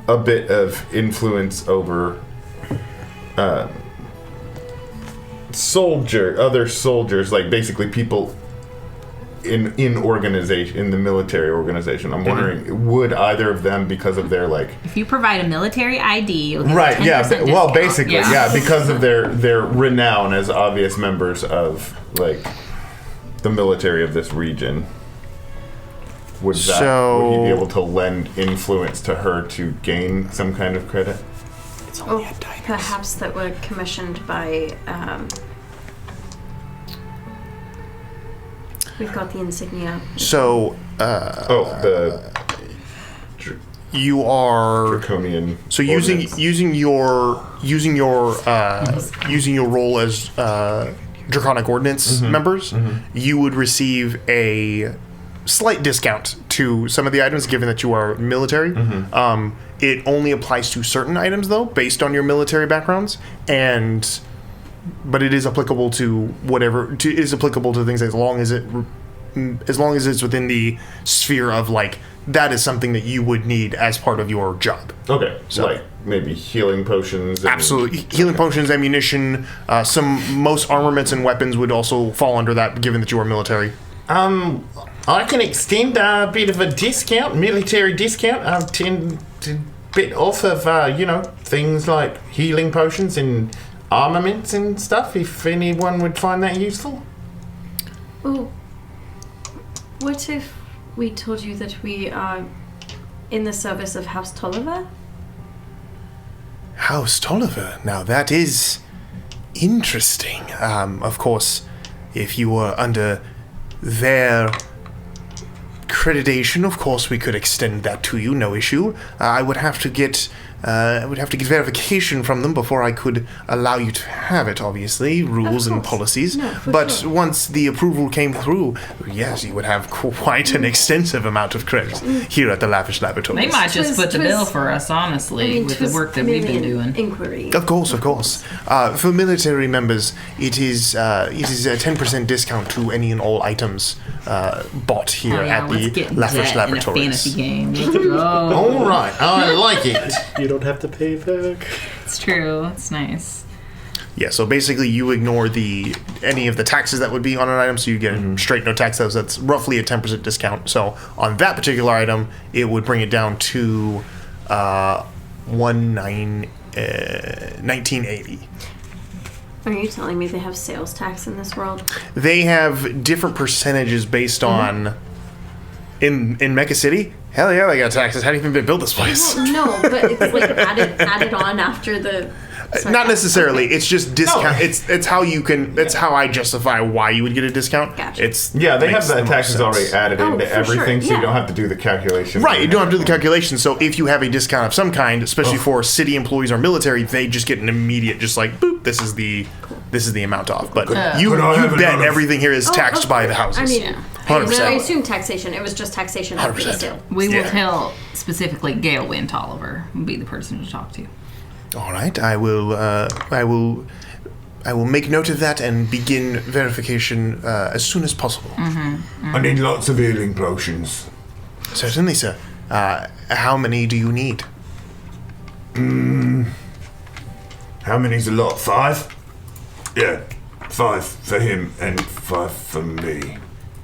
a bit of influence over other soldiers, like basically people in the military organization. I'm wondering, would either of them, because of their like, If you provide a military ID, you'll get right? a 10% Yeah. discount. Well, basically, yeah, because of their renown as obvious members of like the military of this region. Would he be able to lend influence to her to gain some kind of credit? It's Or only at diners. perhaps that were commissioned by. We've got the insignia. So, The you are draconian. so ordinance. using your role as draconic ordinance members, you would receive a slight discount to some of the items, given that you are military. It only applies to certain items, though, based on your military backgrounds, but it is applicable to it is applicable to things as long as it's within the sphere of like that is something that you would need as part of your job. Okay, So- like maybe healing potions. And, Absolutely, healing potions, ammunition, most armaments and weapons would also fall under that, given that you are military. I can extend a bit of a discount, military discount. I tend to bit off of things like healing potions and armaments and stuff. If anyone would find that useful. Oh, what if we told you that we are in the service of House Tolliver? House Tolliver. Now that is interesting. Of course, if you were under their accreditation, of course we could extend that to you, no issue. I would have to get verification from them before I could allow you to have it, obviously, rules and course. policies. No, for but sure. once the approval came through, yes, you would have quite an extensive amount of credit here at the Lafish Laboratories. They might just Twas- foot the twas- bill for us, honestly, with the 'twas work that we've been merely an doing. Inquiry. Of course. For military members, it is a 10% discount to any and all items bought here at the let's get Lafish debt in a Laboratories. fantasy game. Let's go. All right, I like it. You don't have to pay back. It's true. It's nice. Yeah, so basically you ignore any of the taxes that would be on an item, so you get straight no tax. That's roughly a 10% discount. So on that particular item, it would bring it down to 1980. Are you telling me they have sales tax in this world? They have different percentages based on in Meka City. Hell yeah, they got taxes. How do you think they built this place? Well, no, but it's like added on after the. Sorry, Not necessarily. okay. It's just discount. It's how you can. It's how I justify why you would get a discount. Gotcha. It's Yeah, they makes have the most taxes sense. already added Oh, into for everything, sure, so you yeah. don't have to do the calculation. Right, you don't have to do the calculation. So if you have a discount of some kind, especially for city employees or military, they just get an immediate, just like boop. This is the amount off. But you Could I have bet another- everything here is taxed of by the course. houses. I mean, 100%. I assume taxation. It was just taxation after the 100%. sale. We will Yeah. tell specifically Gail Wynn Tolliver would be the person to talk to. All right, I will make note of that and begin verification as soon as possible. I need lots of healing potions. Certainly, sir. How many do you need? How many's a lot? 5? Yeah, 5 for him and 5 for me.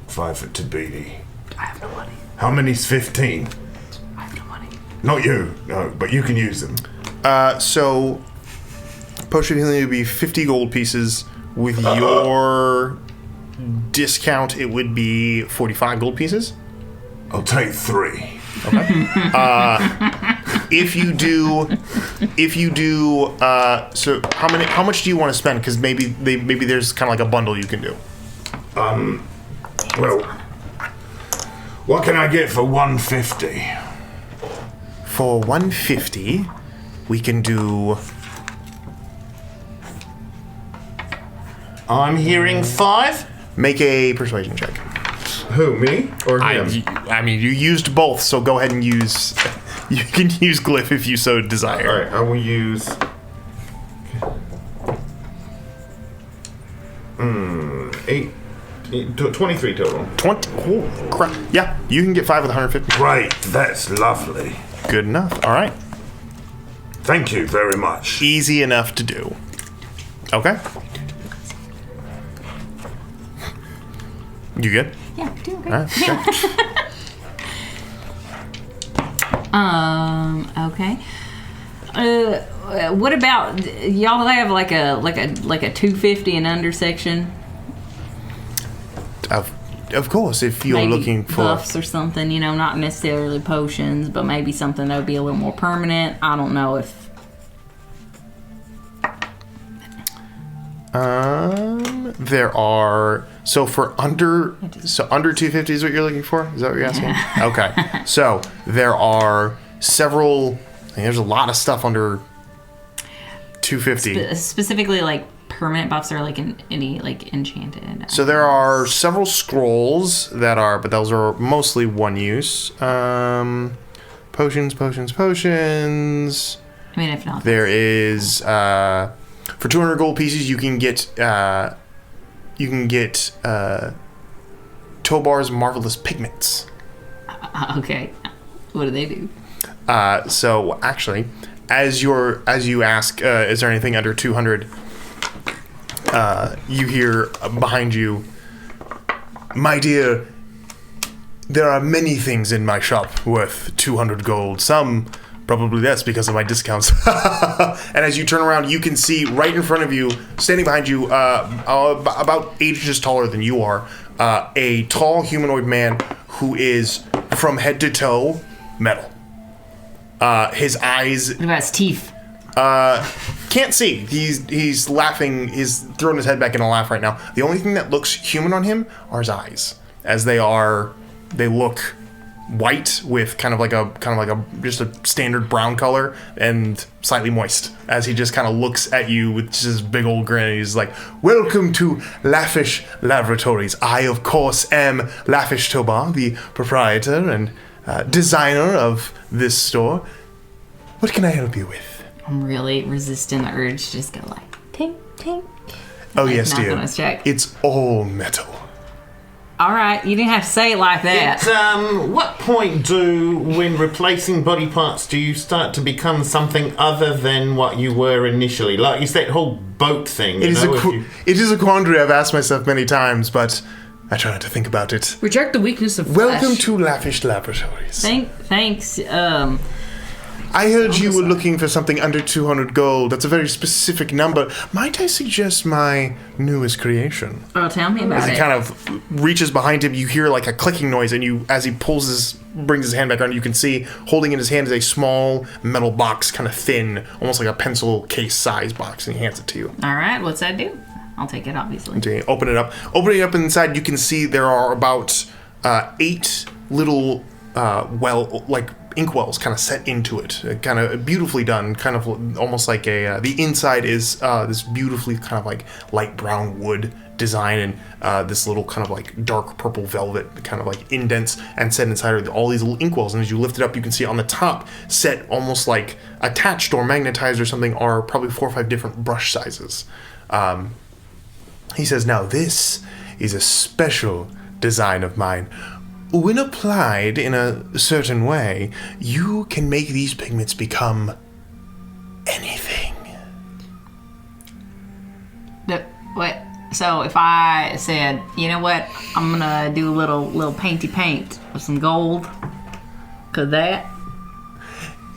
5 for Tabidi. I have no money. How many's 15? I have no money. Not you, no, but you can use them. So, potion healing would be 50 gold pieces. With your discount, it would be 45 gold pieces. I'll take 3. If you do, so how much do you want to spend? Because maybe there's kind of like a bundle you can do. Well, What can I get for 150? For 150, we can do... I'm hearing 5. Make a persuasion check. Who, me or him? I mean, you used both, so go ahead and use... You can use Glyph if you so desire. All right, I will use... 23 total. 20. Oh, crap. Yeah, you can get 5 with 150. Great, that's lovely. Good enough. All right. Thank you very much. Easy enough to do. Okay. You good? Yeah, doing great. All right. Okay. What about y'all have like a 250 and under section? Of course, if you're Maybe looking for... buffs or something, not necessarily potions, but maybe something that would be a little more permanent. I don't know if... There are... So for under 250 is what you're looking for? Is that what you're asking? Yeah. Okay. So there are several... there's a lot of stuff under 250. Specifically, like, permanent buffs or, like, any enchanted... So there are several scrolls that are... But those are mostly one use. Potions. I mean, if not... There is... for 200 gold pieces, you can get... Tobar's Marvelous Pigments. Okay. What do they do? So actually, as you ask, is there anything under 200? You hear behind you, my dear, there are many things in my shop worth 200 gold. Some probably less because of my discounts. And as you turn around, you can see right in front of you, standing behind you, about 8 inches taller than you are, a tall humanoid man who is from head to toe metal. His eyes... What about his teeth? Can't see. He's laughing. He's throwing his head back in a laugh right now. The only thing that looks human on him are his eyes, as they look white with kind of like a just a standard brown color and slightly moist. As he just kind of looks at you with just this big old grin, and he's like, "Welcome to Lafish Laboratories. I, of course, am Lafish Tobar, the proprietor and designer of this store. What can I help you with?" I'm really resisting the urge to just go like, tink, tink. Oh, Like, yes, knock dear. on his check. It's all metal. All right, you didn't have to say it like that. What point when replacing body parts, do you start to become something other than what you were initially? Like, it's that whole boat thing. It is a quandary I've asked myself many times, but I try not to think about it. Reject the weakness of Welcome flesh. to Lafish Laboratories. Thanks. I heard you were looking for something under 200 gold. That's a very specific number. Might I suggest my newest creation? Oh, tell me about As he it. kind of reaches behind him, you hear like a clicking noise, and as he brings his hand back around, you can see holding in his hand is a small metal box, kind of thin, almost like a pencil case size box, and he hands it to you. All right, what's that do? I'll take it, obviously. Okay, open it up. Opening it up inside, you can see there are about 8 little inkwells kind of set into it, kind of beautifully done, kind of almost like the inside is this beautifully kind of like light brown wood design, and this little kind of like dark purple velvet kind of like indents, and set inside are all these little inkwells, and as you lift it up, you can see on the top, set almost like attached or magnetized or something, are probably 4 or 5 different brush sizes. He says, "Now this is a special design of mine. When applied in a certain way, you can make these pigments become anything." What? So if I said, you know what, I'm gonna do a little painty paint with some gold, could that?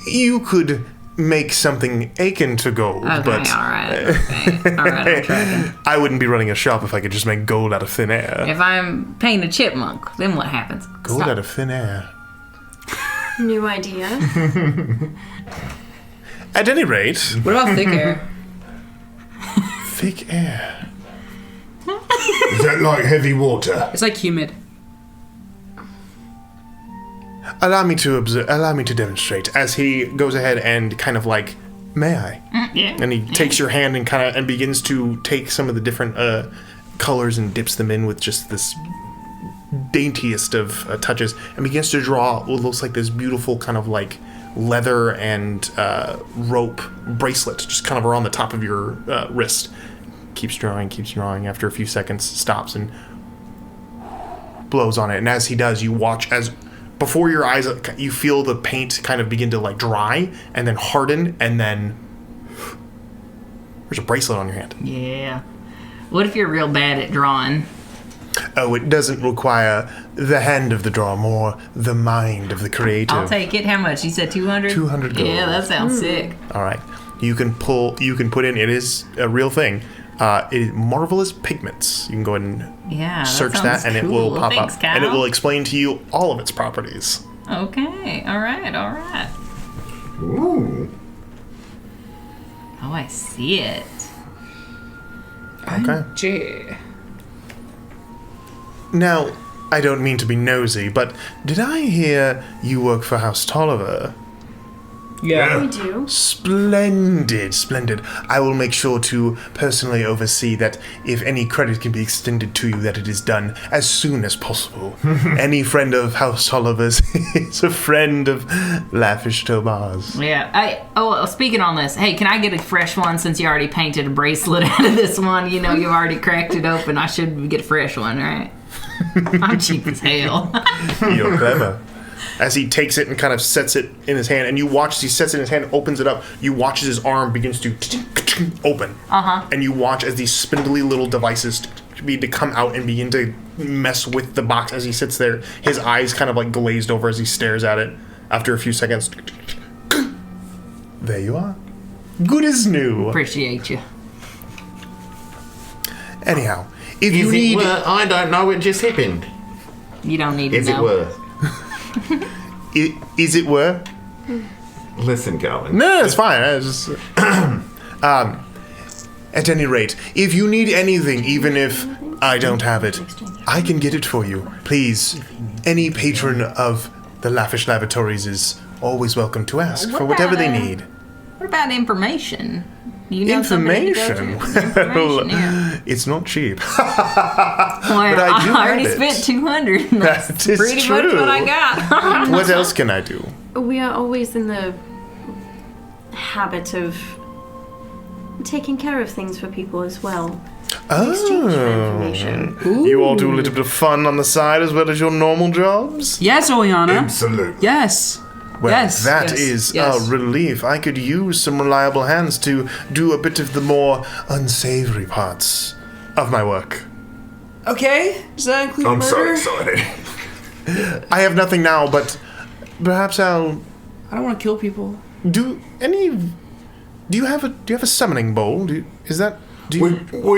You could make something akin to gold, Okay, but all right, I'm tracking. I wouldn't be running a shop if I could just make gold out of thin air. If I'm painting a chipmunk, then what happens? Gold Stop. out of thin air. New idea. At any rate, What about thick air? thick air. Is that like heavy water? It's like humid. Allow me to demonstrate. As he goes ahead and kind of like, may I? Yeah. And he takes your hand and begins to take some of the different colors and dips them in with just this daintiest of touches, and begins to draw what looks like this beautiful kind of like leather and rope bracelet just kind of around the top of your wrist. Keeps drawing. After a few seconds, stops and blows on it. And as he does, you watch as before your eyes, you feel the paint kind of begin to like dry and then harden, and then there's a bracelet on your hand. Yeah. What if you're real bad at drawing? Oh, it doesn't require the hand of the drawer, more the mind of the creative. I'll take it. How much? You said 200? 200 gold. Yeah, that sounds sick. All right. You can put in, it is a real thing, marvelous pigments. You can go ahead and search that, and it will pop up. Cal. And it will explain to you all of its properties. Okay. All right. Ooh. Oh, I see it. Okay. Now, I don't mean to be nosy, but did I hear you work for House Tolliver? Yeah. We do. Splendid. I will make sure to personally oversee that if any credit can be extended to you, that it is done as soon as possible. Any friend of House Tolliver's is a friend of Lafish Laboratories. Yeah. Speaking on this, hey, can I get a fresh one since you already painted a bracelet out of this one? You know, you've already cracked it open. I should get a fresh one, right? I'm cheap as hell. You're clever. As he takes it and kind of sets it in his hand, and you watch as he sets it in his hand, opens it up, you watch as his arm begins to open. And you watch as these spindly little devices begin to come out and begin to mess with the box as he sits there. His eyes kind of like glazed over as he stares at it. After a few seconds, there you are. Good as new. Appreciate you. Anyhow, if you need... I don't know, it just happened. You don't need to Is know. it worth? Is it worth? Listen, Calvin. No, it's fine. I just, at any rate, if you need anything, even if I don't have it, I can get it for you. Please, any patron of the Lafish Laboratories is always welcome to ask for whatever they need. What about information? You know Information? Information, yeah. It's not cheap. Well, I do I already have it. spent 200. That's That is pretty much true. what I got. What else can I do? We are always in the habit of taking care of things for people as well. Exchange for information. You all do a little bit of fun on the side as well as your normal jobs? Yes, Oyana. Absolutely. Yes. Well, yes. that yes, is yes. a relief. I could use some reliable hands to do a bit of the more unsavory parts of my work. Okay. Does that include I'm murder? so excited. I have nothing now, but perhaps I'll I don't want to kill people. do you have a summoning bowl? We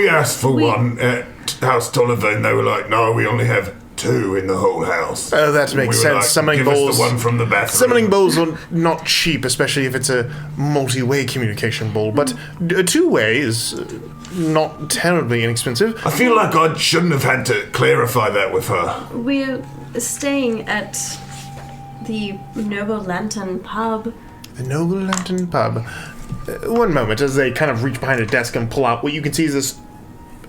asked for one at House Tolliver, and they were like, no, we only have 2 in the whole house. Oh, that makes We were sense. like, Summoning give bowls. us the one from the bathroom. Summoning bowls are not cheap, especially if it's a multi-way communication bowl. But a 2-way is not terribly inexpensive. I feel like I shouldn't have had to clarify that with her. We're staying at the Noble Lantern pub. The Noble Lantern Pub. One moment, as they kind of reach behind a desk and pull out what you can see is this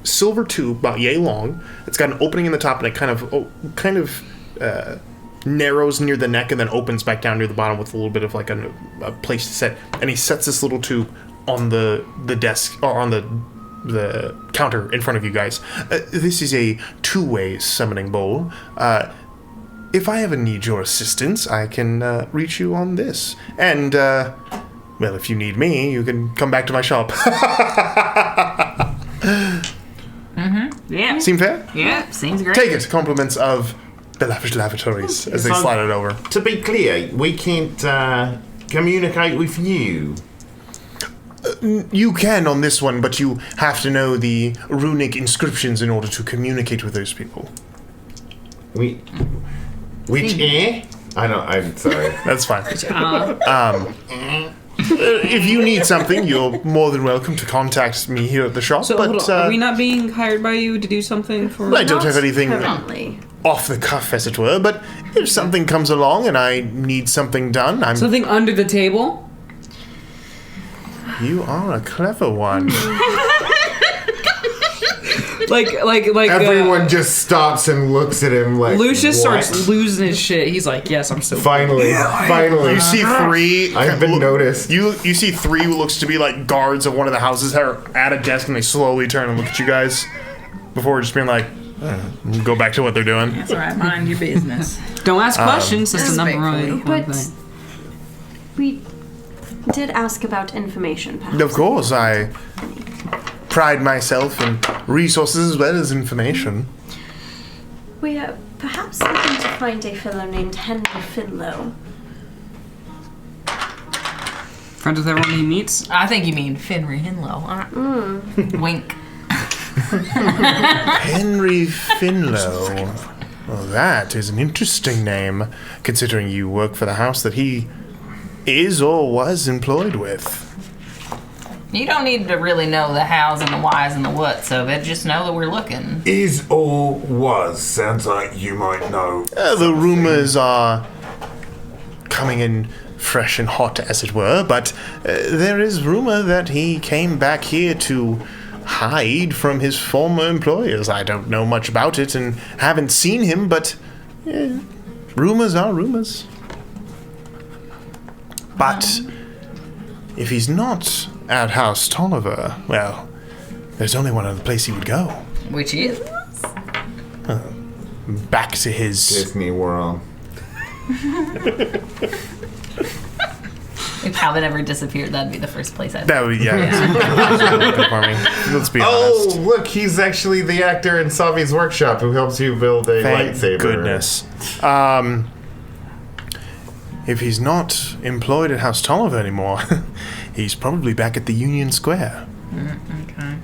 silver tube about yay long. It's got an opening in the top, and it kind of narrows near the neck and then opens back down near the bottom with a little bit of like a place to set. And he sets this little tube on the desk or on the counter in front of you guys. This is a 2-way summoning bowl. If I ever need your assistance, I can reach you on this. And, well, if you need me, you can come back to my shop. Yeah. Seem fair? Yeah, seems great. Take it. Compliments of the Lafish Laboratories as they slide it over. To be clear, we can't communicate with you. You can on this one, but you have to know the runic inscriptions in order to communicate with those people. Which air? I know, I'm sorry. That's fine. If you need something, you're more than welcome to contact me here at the shop. So, but hold on. Are we not being hired by you to do something for... I don't have anything Currently. off the cuff, as it were. But if something comes along and I need something done, I'm. Something under the table? You are a clever one. Like Everyone just stops and looks at him like. Lucius what? starts losing his shit. He's like, yes, I'm so... Finally. You see three. I've been noticed. You see three who looks to be like guards of one of the houses that are at a desk, and they slowly turn and look at you guys before just being like, go back to what they're doing. That's all right. Mind your business. Don't ask questions. That's the number respectfully. one But thing. we did ask about information, perhaps. Of course, I pride myself in resources as well as information. We are perhaps looking to find a fellow named Henry Fenlow. Friends with everyone he meets? I think you mean Fenry Henlow. Wink. Henry Fenlow. Well, that is an interesting name, considering you work for the house that he is or was employed with. You don't need to really know the hows and the whys and the whats of it. Just know that we're looking. Is or was. Sounds like you might know. The rumors are coming in fresh and hot, as it were, but there is rumor that he came back here to hide from his former employers. I don't know much about it and haven't seen him, but rumors are rumors. But if he's not at House Tolliver, well, there's only one other place he would go. Which is? Back to his... Disney World. If Calvin ever disappeared, that'd be the first place I'd That would, yeah. For me. Let's be Oh, honest. look, he's actually the actor in Savi's workshop who helps you build a Thank lightsaber. goodness. If he's not employed at House Tolliver anymore, he's probably back at the Union Square. Okay.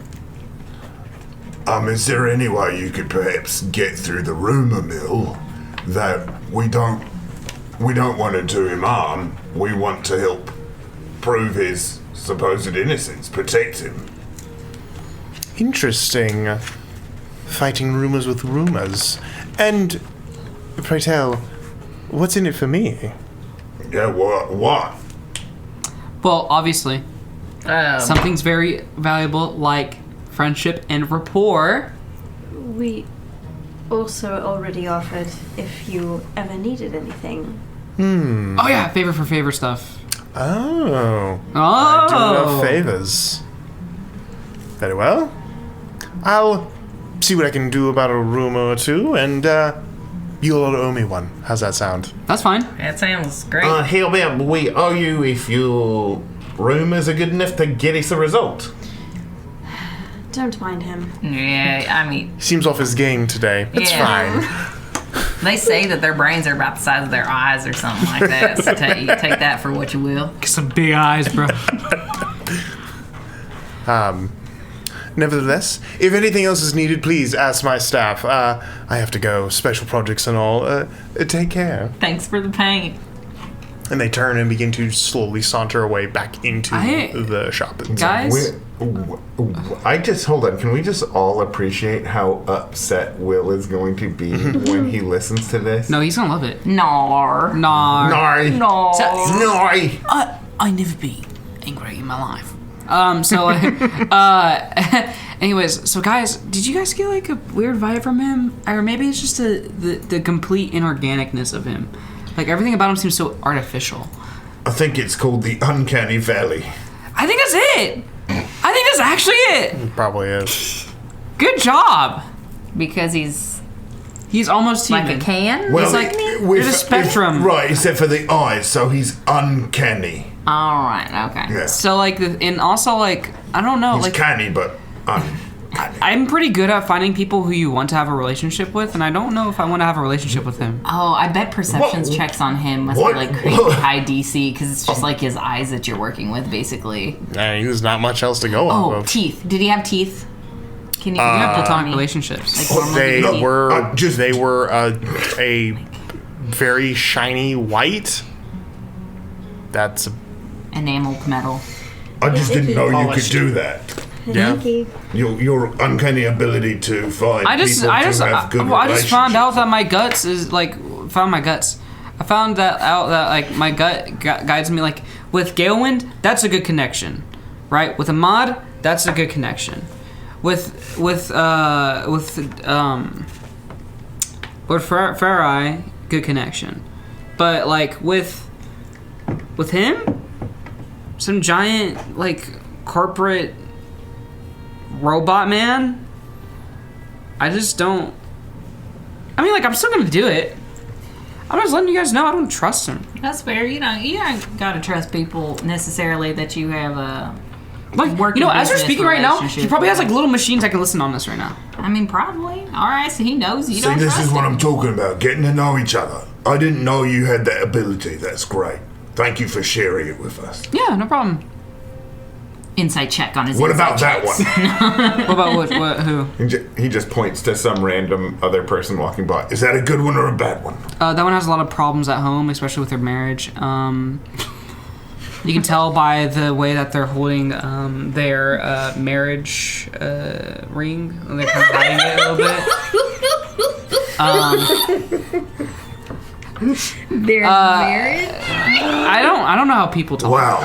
Is there any way you could perhaps get through the rumor mill that we don't want to do him harm, we want to help prove his supposed innocence, protect him? Interesting. Fighting rumors with rumors. And, pray tell, what's in it for me? Yeah, what? Well, obviously, something's very valuable, like friendship and rapport. We also already offered if you ever needed anything. Oh yeah, favor for favor stuff. Oh. I do love favors. Very well. I'll see what I can do about a rumor or two, and you'll owe me one. How's that sound? That's fine. That sounds great. How about we owe you if your rumors are good enough to get us a result? Don't mind him. Yeah, I mean, Seems off his game today. It's Yeah. fine. they say that their brains are about the size of their eyes or something like that. So take that for what you will. Get some big eyes, bro. Nevertheless, if anything else is needed, please ask my staff. I have to go. Special projects and all. Take care. Thanks for the paint. And they turn and begin to slowly saunter away back into the shop. Guys? I just, hold on, can we just all appreciate how upset Will is going to be when he listens to this? No, he's gonna love it. Nar. Nah. Nari. No. Nari. I never be angry in my life. Anyways, so guys, did you guys get like a weird vibe from him? Or maybe it's just the complete inorganicness of him. Like everything about him seems so artificial. I think it's called the Uncanny Valley. I think that's it. I think that's actually it. Probably is. Good job. Because he's almost like human. a can? Well, It's like there's a spectrum. right, except for the eyes, so he's uncanny. Alright, okay. Yeah. So like, and also like, I don't know, He's like canny, but uncanny. I'm pretty good at finding people who you want to have a relationship with, and I don't know if I want to have a relationship with him. Oh, I bet perceptions What? checks on him must What? be like crazy high DC because it's just like his eyes that you're working with, basically. There's not much else to go off Oh, of. teeth. Did he have teeth? Can you We have tell platonic me? relationships. Like normal They teeth? were a very shiny white. That's Enameled metal. I just didn't know you could Polished. do that. Yeah. Thank you. Your uncanny ability to find I just people to have good found out that relationships. my guts is like found my guts. I found that out that like my gut guides me like with Galewind. That's a good connection, right? With a mod, that's a good connection. With Farai, good connection. But like with him, some giant like corporate robot man, I just don't. I mean, like I'm still gonna do it. I'm just letting you guys know I don't trust him. That's fair. You don't gotta trust people necessarily that you have a Like, working you know, as we're business speaking right now, he relationship probably has with. like little machines that can listen on this right now. I mean, probably. All right, so he knows you See, don't this trust is what him. I'm talking about. Getting to know each other. I didn't know you had that ability. That's great. Thank you for sharing it with us. Yeah, no problem. Insight check on his. What insight about that checks. one? What about what who? He just points to some random other person walking by. Is that a good one or a bad one? That one has a lot of problems at home, especially with their marriage. You can tell by the way that they're holding their marriage ring. And they're kind of hiding it a little bit. They're married? I don't know how people talk. Wow.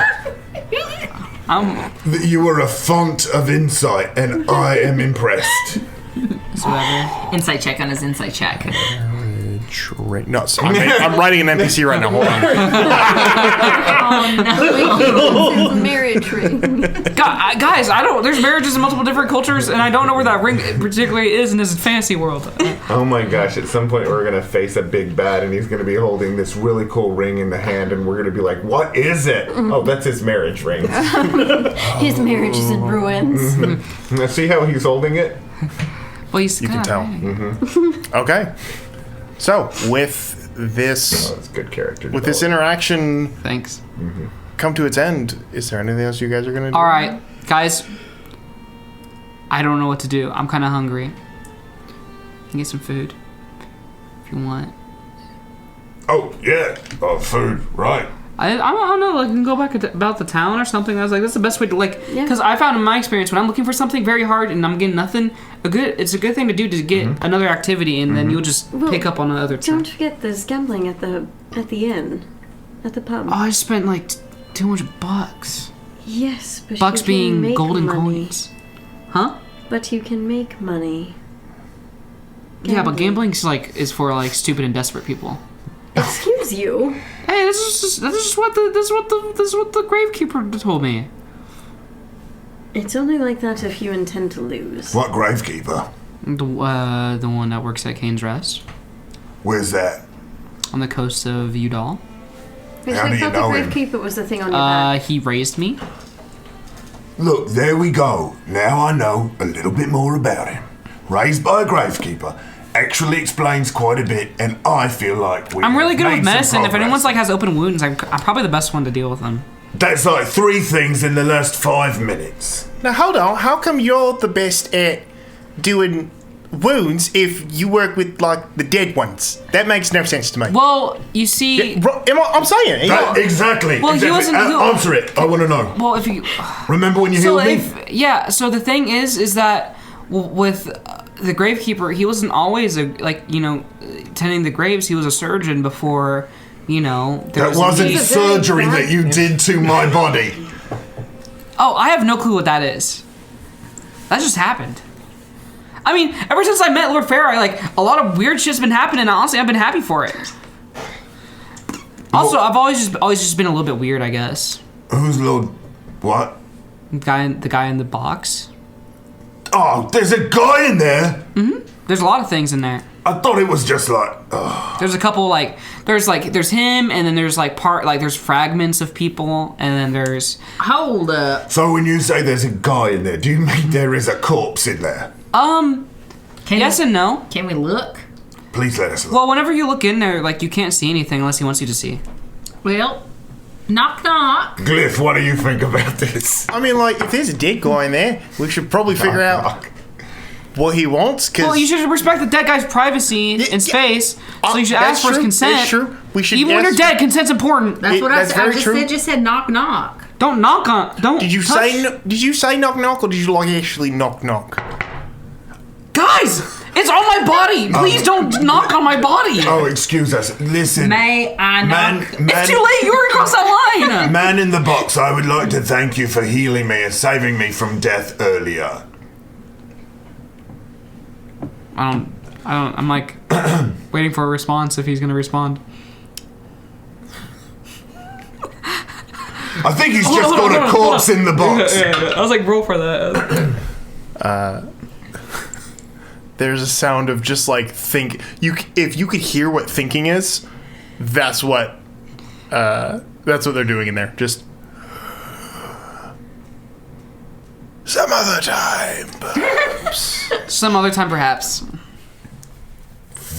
You are a font of insight, and I am impressed. Whatever. Insight check on his insight check. No, so I'm writing an NPC right now. Hold on. Oh no. Marriage ring. Guys, I don't. There's marriages in multiple different cultures, and I don't know where that ring particularly is in this fantasy world. Oh my gosh, at some point we're going to face a big bad, and he's going to be holding this really cool ring in the hand, and we're going to be like, what is it? Oh, that's his marriage ring. His marriage is in ruins. Now, see how he's holding it? Well, you can tell. Okay. So with this, Oh, that's good character with this development. interaction Thanks. come to its end, is there anything else you guys are gonna do? All right, guys. I don't know what to do. I'm kind of hungry. You can get some food if you want. Oh, yeah. Oh, food, right. I don't know. Like, we can go back about the town or something. I was like, that's the best way to like, Yeah. because I found in my experience when I'm looking for something very hard and I'm getting nothing. It's a good thing to do to get another activity, and then you'll just Well, pick up on another. Don't forget there's gambling at the inn. At the pub. Oh, I spent like $200. Yes, but Bucks you can being make golden money. coins. Huh? But you can make money. Yeah, but gambling's like is for like stupid and desperate people. Excuse you. Hey, this is what the gravekeeper told me. It's only like that if you intend to lose. What gravekeeper? The one that works at Kane's Rest Where's that? on the coast of Udall. Which How do I you thought know the him? gravekeeper was the thing on your back. He raised me. Look, there we go. Now I know a little bit more about him. Raised by a gravekeeper actually explains quite a bit, and I feel like I'm really good with made some medicine. If progress. anyone's like has open wounds, I'm probably the best one to deal with them. That's like 3 things in the last 5 minutes. Now hold on. How come you're the best at doing wounds if you work with like the dead ones? That makes no sense to me. Well, you see, I'm saying. Exactly. Well, he exactly. wasn't- Answer it. I want to know. well, if you Remember when you so healed me? so the thing is that with the gravekeeper, he wasn't always tending the graves. He was a surgeon before, there That was a wasn't need. surgery that you did to my body. Oh, I have no clue what that is. That just happened. I mean, ever since I met Lord Farai, like a lot of weird shit's been happening. And honestly, I've been happy for it. Also, I've always just been a little bit weird, I guess. Who's Lord? What? The guy in the box. Oh, there's a guy in there. There's a lot of things in there. I thought it was just like. There's a couple there's him, and then there's there's fragments of people, and then there's Hold up. So when you say there's a guy in there, do you mean there is a corpse in there? yes and no. Can we look? Please let us know. Well, whenever you look in there, like you can't see anything unless he wants you to see. Well, knock knock. Glyph, what do you think about this? I mean, like, if there's a dead guy in there, we should probably figure out what he wants. Cause Well, you should respect the dead guy's privacy and space, so you should that's ask for his true, consent. that's true. We should Even when ask- you're dead, consent's important. That's what That's I very just true. said. Just said knock knock. Don't knock on. Don't. Did you touch. say knock knock, or did you actually knock knock? Guys, it's on my body. Please don't knock on my body. Oh, excuse us. Listen. May I knock? It's too late. You already crossed that line. Man in the box, I would like to thank you for healing me and saving me from death earlier. I'm like waiting for a response if he's gonna respond. I think he's just got a corpse in the box. Yeah. I was like, roll for that. There's a sound of just like think. If you could hear what thinking is, that's what they're doing in there. Just some other time, perhaps. Some other time, perhaps.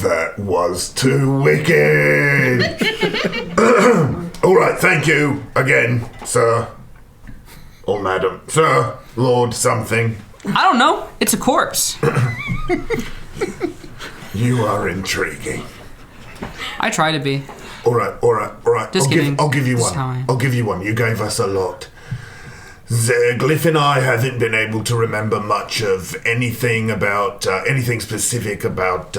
That was too wicked. All right, thank you again, sir. Or madam. Sir, lord something. I don't know. It's a corpse. You are intriguing. I try to be. All right. Just kidding. I'll give you It's one. fine. I'll give you one. You gave us a lot. Glyph and I haven't been able to remember much of anything specific about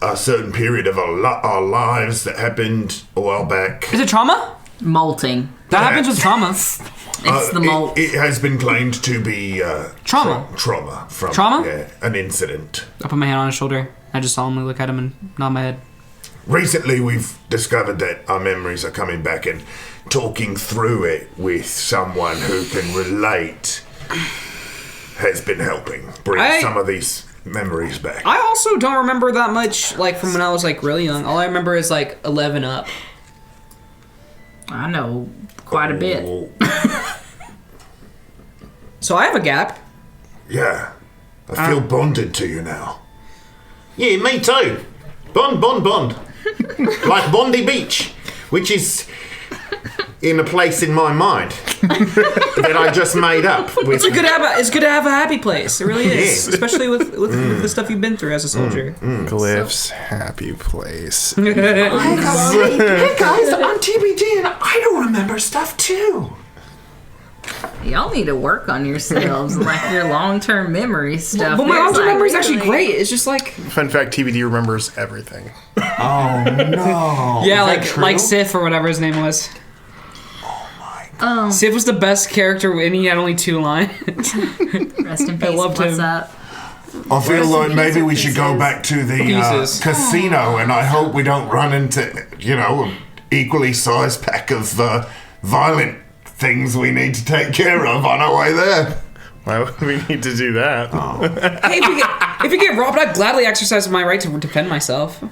a certain period of our lives that happened a while back. Is it trauma? Molting. That happens with trauma. It's the molt. It has been claimed to be Trauma. Trauma from Trauma? an incident. I put my hand on his shoulder. I just solemnly look at him and nod my head. Recently, we've discovered that our memories are coming back, and talking through it with someone who can relate has been helping bring some of these memories back. I also don't remember that much, like, from when I was, like, really young. All I remember is, like, 11 up. I know quite a bit. So I have a gap. Yeah. I feel bonded to you now. Yeah, me too. Bond. Like Bondi Beach, which is in a place in my mind that I just made up. It's good to have a happy place. It really is. Yeah. Especially with the stuff you've been through as a soldier. Glyph's happy place. Hey guys, I'm TBD and I don't remember stuff too. Y'all need to work on yourselves, like your long-term memory stuff. But my There's, long-term like, memory is actually really- great. It's just like... Fun fact: TBD remembers everything. Oh no. Yeah, like Sif or whatever his name was. Oh, Sif was the best character and he had only 2 lines. rest in peace. loved What's him. up? I feel like maybe we should go pieces. back to the Pieces. casino, and I hope we don't run into, an equally sized pack of violent things we need to take care of on our way there. Why would we need to do that? Hey, if we get robbed, I'd gladly exercise my right to defend myself.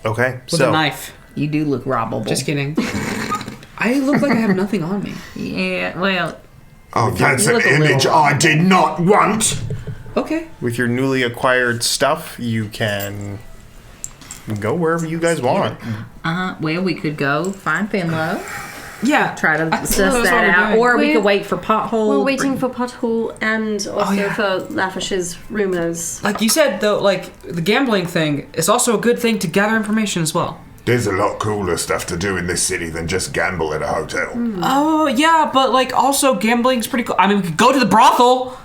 Okay, With a knife. You do look robbable. Just kidding. I look like I have nothing on me. Yeah, well, Oh, that's you an look a little image I did not want. Okay. with your newly acquired stuff, you can go wherever you guys want. well, we could go find Fenlow, Yeah. try to That's suss what that we're out, doing. or we We're- could wait for Pothole. We're waiting for Pothole and also for Lafish's rumors. Like you said, though, like, the gambling thing is also a good thing to gather information as well. There's a lot cooler stuff to do in this city than just gamble at a hotel. Oh, yeah, but, like, also gambling's pretty cool. I mean, we could go to the brothel.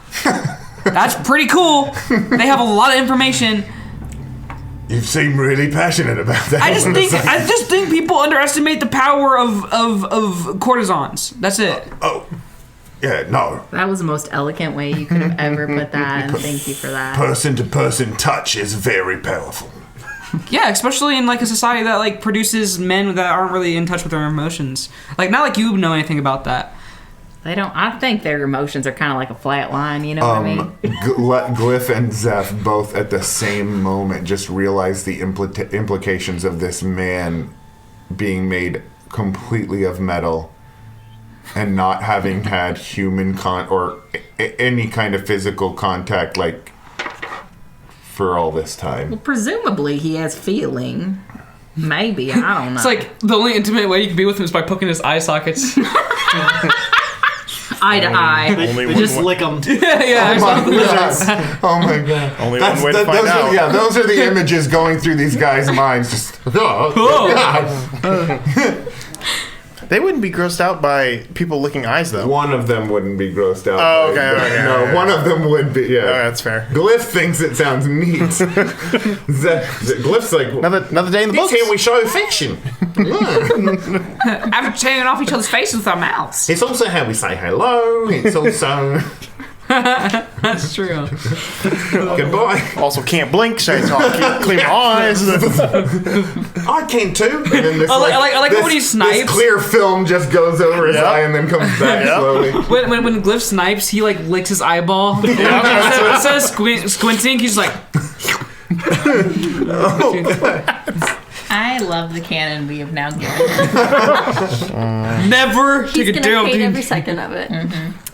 That's pretty cool. They have a lot of information. You seem really passionate about that. I just think people underestimate the power of courtesans. That's it. Oh, yeah, no. That was the most elegant way you could have ever put that, and thank you for that. Person-to-person touch is very powerful. Yeah, especially in like a society that like produces men that aren't really in touch with their emotions. Like not like you know anything about that. They don't. I think their emotions are kind of like a flat line. You know what I mean? Glyph and Zeph both at the same moment just realized the implications of this man being made completely of metal and not having had human or any kind of physical contact like for all this time. Well, presumably he has feeling. Maybe, I don't know. It's like the only intimate way you can be with him is by poking his eye sockets. eye to eye. Only They one just way- lick them. yeah. Oh my god. Only one way to find those out. those are the images going through these guys' minds. Just They wouldn't be grossed out by people licking eyes, though. One of them wouldn't be grossed out. Oh, by it, okay, no, okay. one of them would be. Yeah, that's fair. Glyph thinks it sounds neat. Glyph's like, Another day in the this books. here we show fiction. After tearing off each other's faces with our mouths. It's also how we say hello. It's also That's true. goodbye. Also can't blink, so it's all clean my eyes. I can too. And then this, I like this, when he snipes. This clear film just goes over his Yep. eye and then comes back Yep. slowly. When Glyph snipes, he like licks his eyeball. Instead of squinting, he's like. I love the canon we have now given. Never He's take a gonna hate damn. every second of it.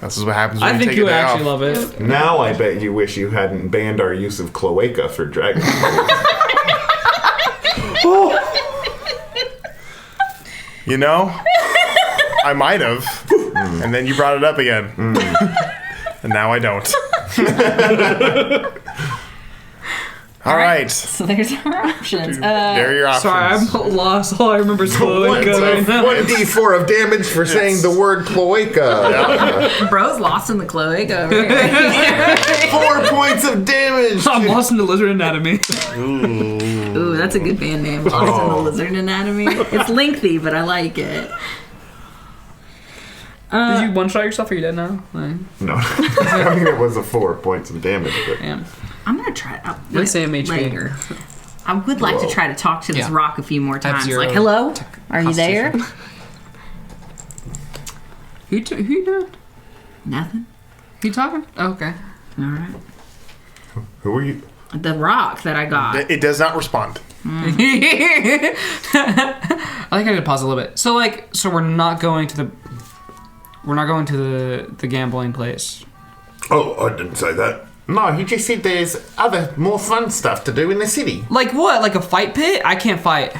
This is what happens when I you think take you a day actually off. love it. Now I bet you wish you hadn't banned our use of cloaca for dragons. You know, I might have, and then you brought it up again, and now I don't. All right, So there's our options. there are your options. Sorry, I'm lost. All I remember is cloaca. 1d4 of damage for saying the word cloaca. Bro's lost in the cloaca over here. 4 points of damage. I'm lost in the lizard anatomy. Ooh, that's a good band name. Lost in the Lizard Anatomy. It's lengthy, but I like it. Did you one-shot yourself or are you dead now? Like, No, I mean it was a 4 points of damage. But damn. I'm gonna try it out Let's say MHP. later. I would like to try to talk to this Yeah. rock a few more times. zero Like, hello? Are you there? Who you doing? Nothing. Who you talking? Oh, okay. All right. who are you? The rock that I got. It does not respond. I think I could pause a little bit. So we're not going to the gambling place. Oh, I didn't say that. No, he just said there's other, more fun stuff to do in the city. Like what? Like a fight pit? I can't fight.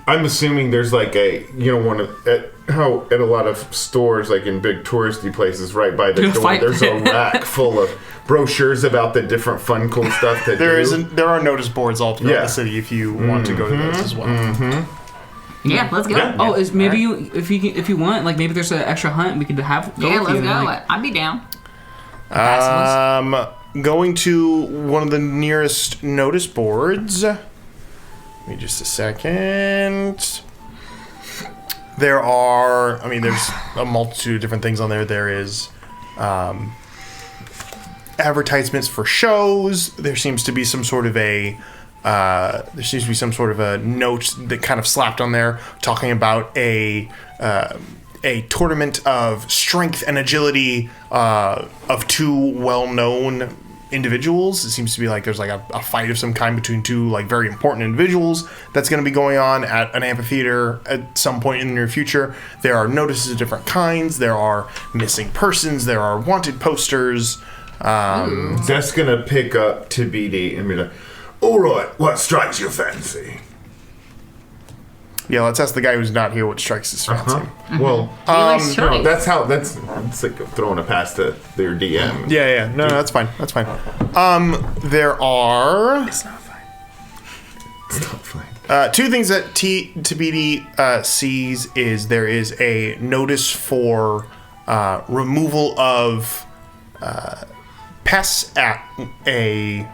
I'm assuming there's like a, one of, at a lot of stores, like in big touristy places, right by the Do a door, fight there's a pit. rack full of brochures about the different fun, cool stuff that There are notice boards all throughout Yeah. the city if you want to go to those as well. Yeah, let's go. Yeah. Oh, is maybe if you want, like maybe there's an extra hunt we could have. Yeah, with let's you go. and, like, I'd be down. Going to one of the nearest notice boards. Give me just a second. There's a multitude of different things on there. There is advertisements for shows. There seems to be some sort of a note that kind of slapped on there talking about a tournament of strength and agility of two well-known individuals. It seems to be like there's like a fight of some kind between two like very important individuals that's going to be going on at an amphitheater at some point in the near future. There are notices of different kinds. There are missing persons. There are wanted posters. That's gonna pick up to BD and be like, all right, what strikes your fancy? Yeah, let's ask the guy who's not here what strikes his fancy. Well, Dealer's choice. that's like throwing a pass to their DM. Yeah. No, that's fine. That's fine. There are It's not fine. two things that TBD sees is there is a notice for removal of pests at a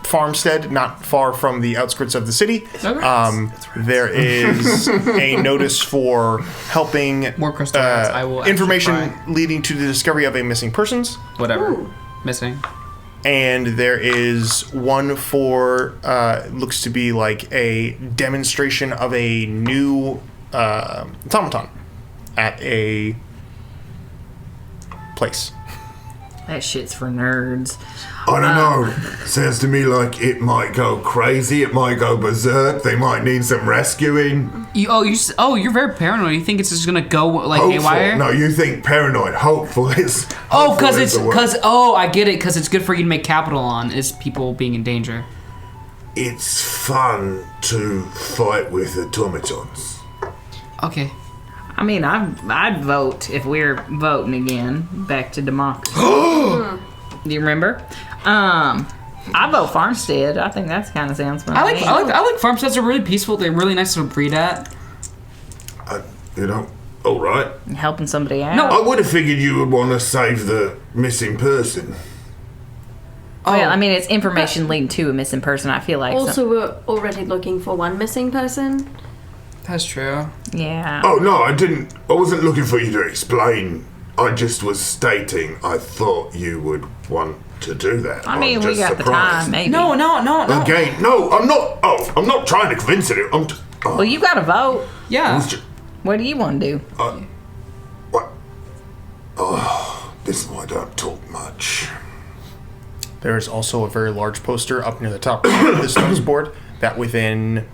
farmstead not far from the outskirts of the city. There is a notice for helping More crystal rats. I will actually information try. leading to the discovery of a missing persons. Whatever. Missing. And there is one for looks to be like a demonstration of a new automaton at a place. That shit's for nerds. I don't know. Sounds to me like it might go crazy. It might go berserk. They might need some rescuing. You're very paranoid. You think it's just gonna go like Hopeful. haywire? No, you think paranoid. Hopeful is. Oh, hopeful is the word. I get it. Because it's good for you to make capital on is people being in danger. It's fun to fight with automatons. Okay. I mean, I'd vote if we're voting again back to democracy. Do you remember? I vote Farmstead. I think that kind of sounds fun. I like farmsteads are really peaceful. They're really nice to breed at. all right. Helping somebody out. No. I would have figured you would want to save the missing person. Well, I mean, it's information leading to a missing person, I feel like. Also, we're already looking for one missing person. That's true. Yeah. Oh, no, I wasn't looking for you to explain. I just was stating I thought you would want to do that. I mean, I'm we just got the surprised. time, maybe. No. Again, no, I'm not. Oh, I'm not trying to convince it. Well, you got to vote. Yeah. What do you want to do? What? Oh, this is why I don't talk much. There is also a very large poster up near the top of this notice board that within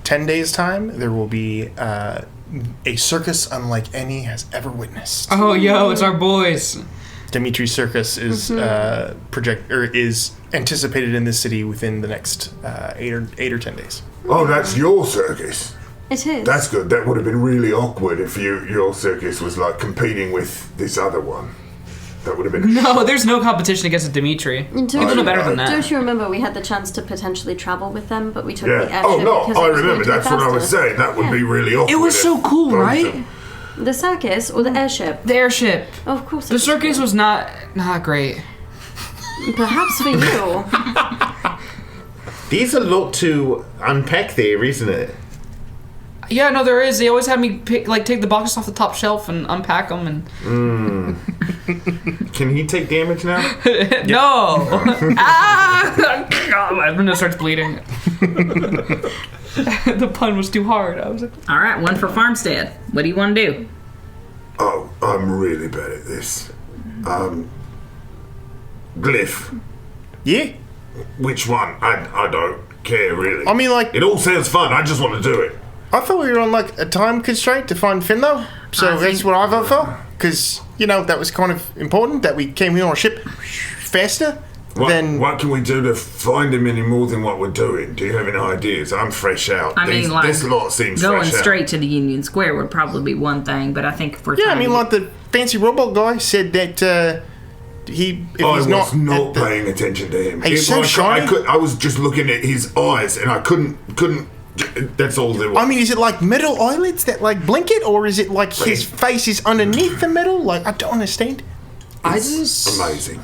10 days' time there will be a circus unlike any has ever witnessed. Oh, yo, it's our boys. Dimitri's circus is is anticipated in this city within the next 8 or 10 days. Oh, that's your circus. It is. That's good. That would have been really awkward if your circus was like competing with this other one. That would have been. No, there's no competition against Dimitri. People know better than that. Don't you remember we had the chance to potentially travel with them, but we took the Yeah. airship Oh no, because I it was remember. going to be That's what I was faster. saying. That would be really awkward. It was if so cool, both right? of them- The circus or the airship? The airship. Of course. The circus was not great. Perhaps for you. There's a lot to unpack there, isn't it? Yeah, no, there is. They always have me take the boxes off the top shelf and unpack them and. Can he take damage now? No. My window starts bleeding. The pun was too hard. I was like, All right, one for Farmstead. What do you want to do? Oh, I'm really bad at this. Glyph. Yeah? Which one? I don't care really. I mean, like, It all sounds fun. I just want to do it. I thought we were on, like, a time constraint to find Fenlow, so I that's think- what I vote for. Because, that was kind of important, that we came here on a ship faster than... What can we do to find him any more than what we're doing? Do you have any ideas? I'm fresh out. I mean, like, this lot seems Going fresh straight out. to the Union Square would probably be one thing, but I think if we're Yeah, I trying mean, to like, the fancy robot guy said that, I was not at the- paying attention to him. He's so shiny. I was just looking at his eyes, and I couldn't. That's all there was. I mean, is it like metal eyelids that like blink it, or is it like his face is underneath the metal? Like, I don't understand. amazing.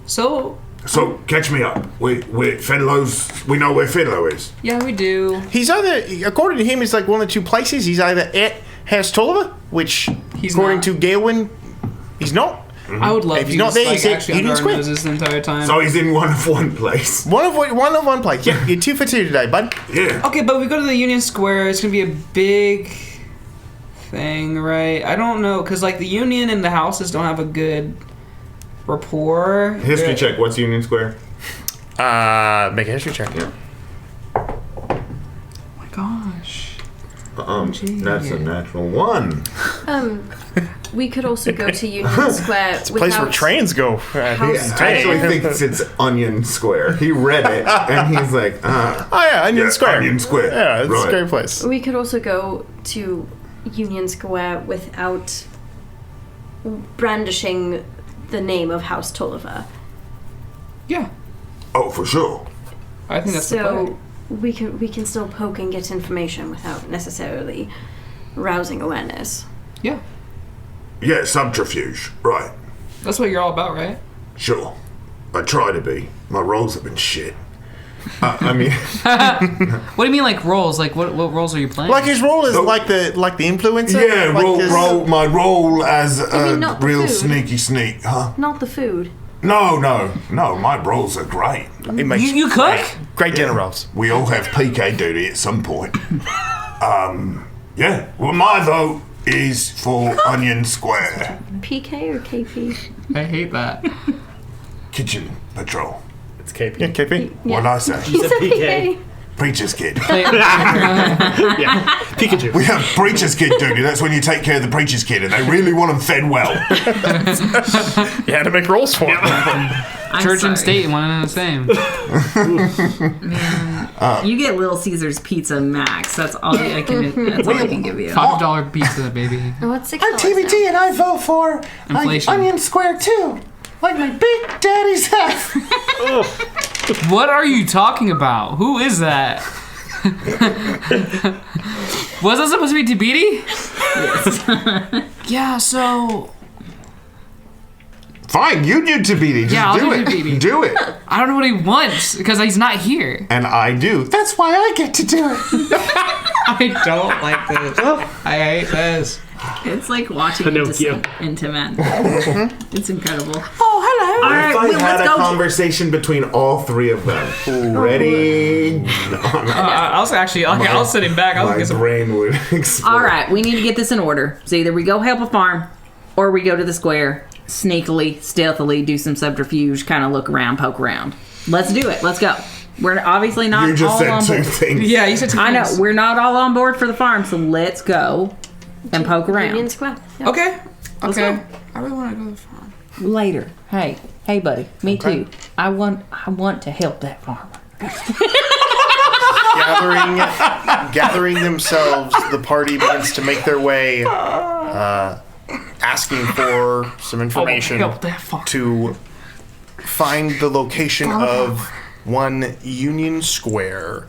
so. So catch me up. We Fenlow's. We know where Fenlow is. Yeah, we do. He's either, according to him, he's like one of the two places. He's either at House Tolliver, which, He's according not. to Gawain, he's not. I would love If if he's he not was there, like, he's at actually under Union our Square. noses the entire time. So he's in one place. One of one place. Yeah, you're 2 for 2 today, bud. Yeah. Okay, but if we go to the Union Square, it's gonna be a big thing, right? I don't know, because like the Union and the houses don't have a good rapport. History check. What's Union Square? Make a history check. Yeah. Oh my gosh. That's a natural 1. We could also go to Union Square It's a place where trains go. He actually thinks it's Onion Square. He read it and he's like, Oh yeah, Onion Square. Onion Square. Yeah, it's Right. a great place. We could also go to Union Square without brandishing the name of House Tolliver. Yeah, Oh, for sure. I think that's the play. So we can still poke and get information without necessarily rousing awareness. Yeah, Yeah, subterfuge. Right. that's what you're all about, right? Sure. I try to be. My roles have been shit. I mean, What do you mean, like roles? Like what roles are you playing? Like his role is Nope. like the influencer. yeah, like my role as mean not the real food? sneak, huh? Not the food. No, my roles are great. It makes you cook? great dinner rolls. We all have PK duty at some point. Yeah. Well, my vote is for Onion Square. PK or KP? I hate that. Kitchen Patrol. It's KP. Yeah, KP. What'd I say? He said PK. Preacher's kid. Yeah. Pikachu. We have preacher's kid duty. That's when you take care of the preacher's kid, and they really want him fed well. You had to make rolls for him. I'm Church and sorry. state, one and the same. You get Little Caesars Pizza Max. That's all I can. That's all I can give you. $5 pizza, baby. Oh, it's $6 I'm TBT, and I vote for Inflation. Onion Square too, like my big daddy's half. What are you talking about? Who is that? Was that supposed to be Tabidi? Yes. Yeah, so... Fine, you do Tabidi. Just Yeah, I'll do do it. Tabidi. Do it. I don't know what he wants, because he's not here. And I do. That's why I get to do it. I don't like this. I hate this. It's like watching Pinocchio. descent into men. It's incredible. Oh, hello. All right, If I had a conversation between all three of them. Ready? I was actually... Okay, I'll sit him back. I'll My get some... brain would explode. All right, we need to get this in order. So either we go help a farm, or we go to the square, sneakily, stealthily, do some subterfuge, kind of look around, poke around. Let's do it. Let's go. We're obviously not You just all said on two board. things. Yeah, you said two I know things. we're not all on board for the farm, so let's go and poke Union around Square. Yep. Okay. Let's Okay. go. I really want to go to the farm. later. Hey, buddy, me too. I want to help that farmer. Gathering themselves, the party begins to make their way, asking for some information help that farmer. to find the location of one Union Square.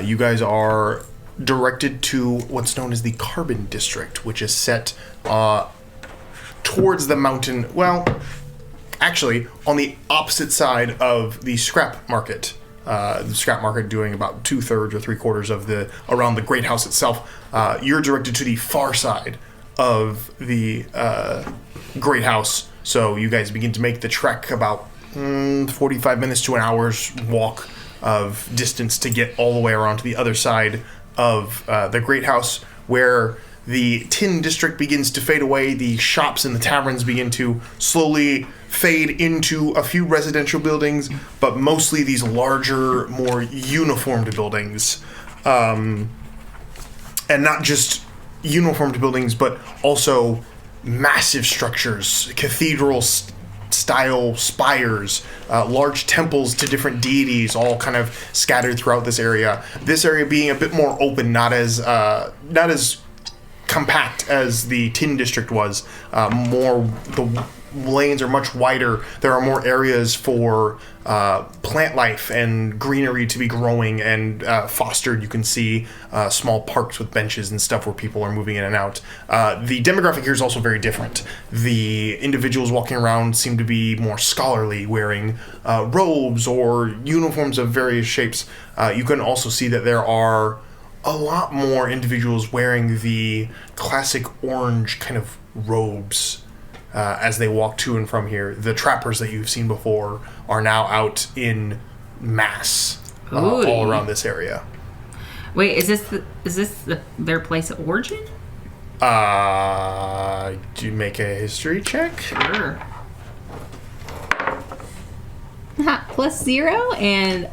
You guys are directed to what's known as the Carbon District, which is set towards the mountain. Well, actually, on the opposite side of the scrap market. The scrap market doing about 2/3 or 3/4 of around the Great House itself. You're directed to the far side of the Great House. So you guys begin to make the trek about 45 minutes to an hour's walk of distance to get all the way around to the other side of the Great House, where the tin district begins to fade away. The shops and the taverns begin to slowly fade into a few residential buildings, but mostly these larger, more uniformed buildings. And not just uniformed buildings, but also massive structures, cathedral-style spires, large temples to different deities, all kind of scattered throughout this area. This area being a bit more open, not as compact as the tin district was. The lanes are much wider. There are more areas for plant life and greenery to be growing and fostered. You can see small parks with benches and stuff where people are moving in and out. The demographic here is also very different. The individuals walking around seem to be more scholarly, wearing robes or uniforms of various shapes. You can also see that there are a lot more individuals wearing the classic orange kind of robes as they walk to and from here. The trappers that you've seen before are now out in mass all around this area. Wait, is this their place of origin? Do you make a history check? Sure. +0 and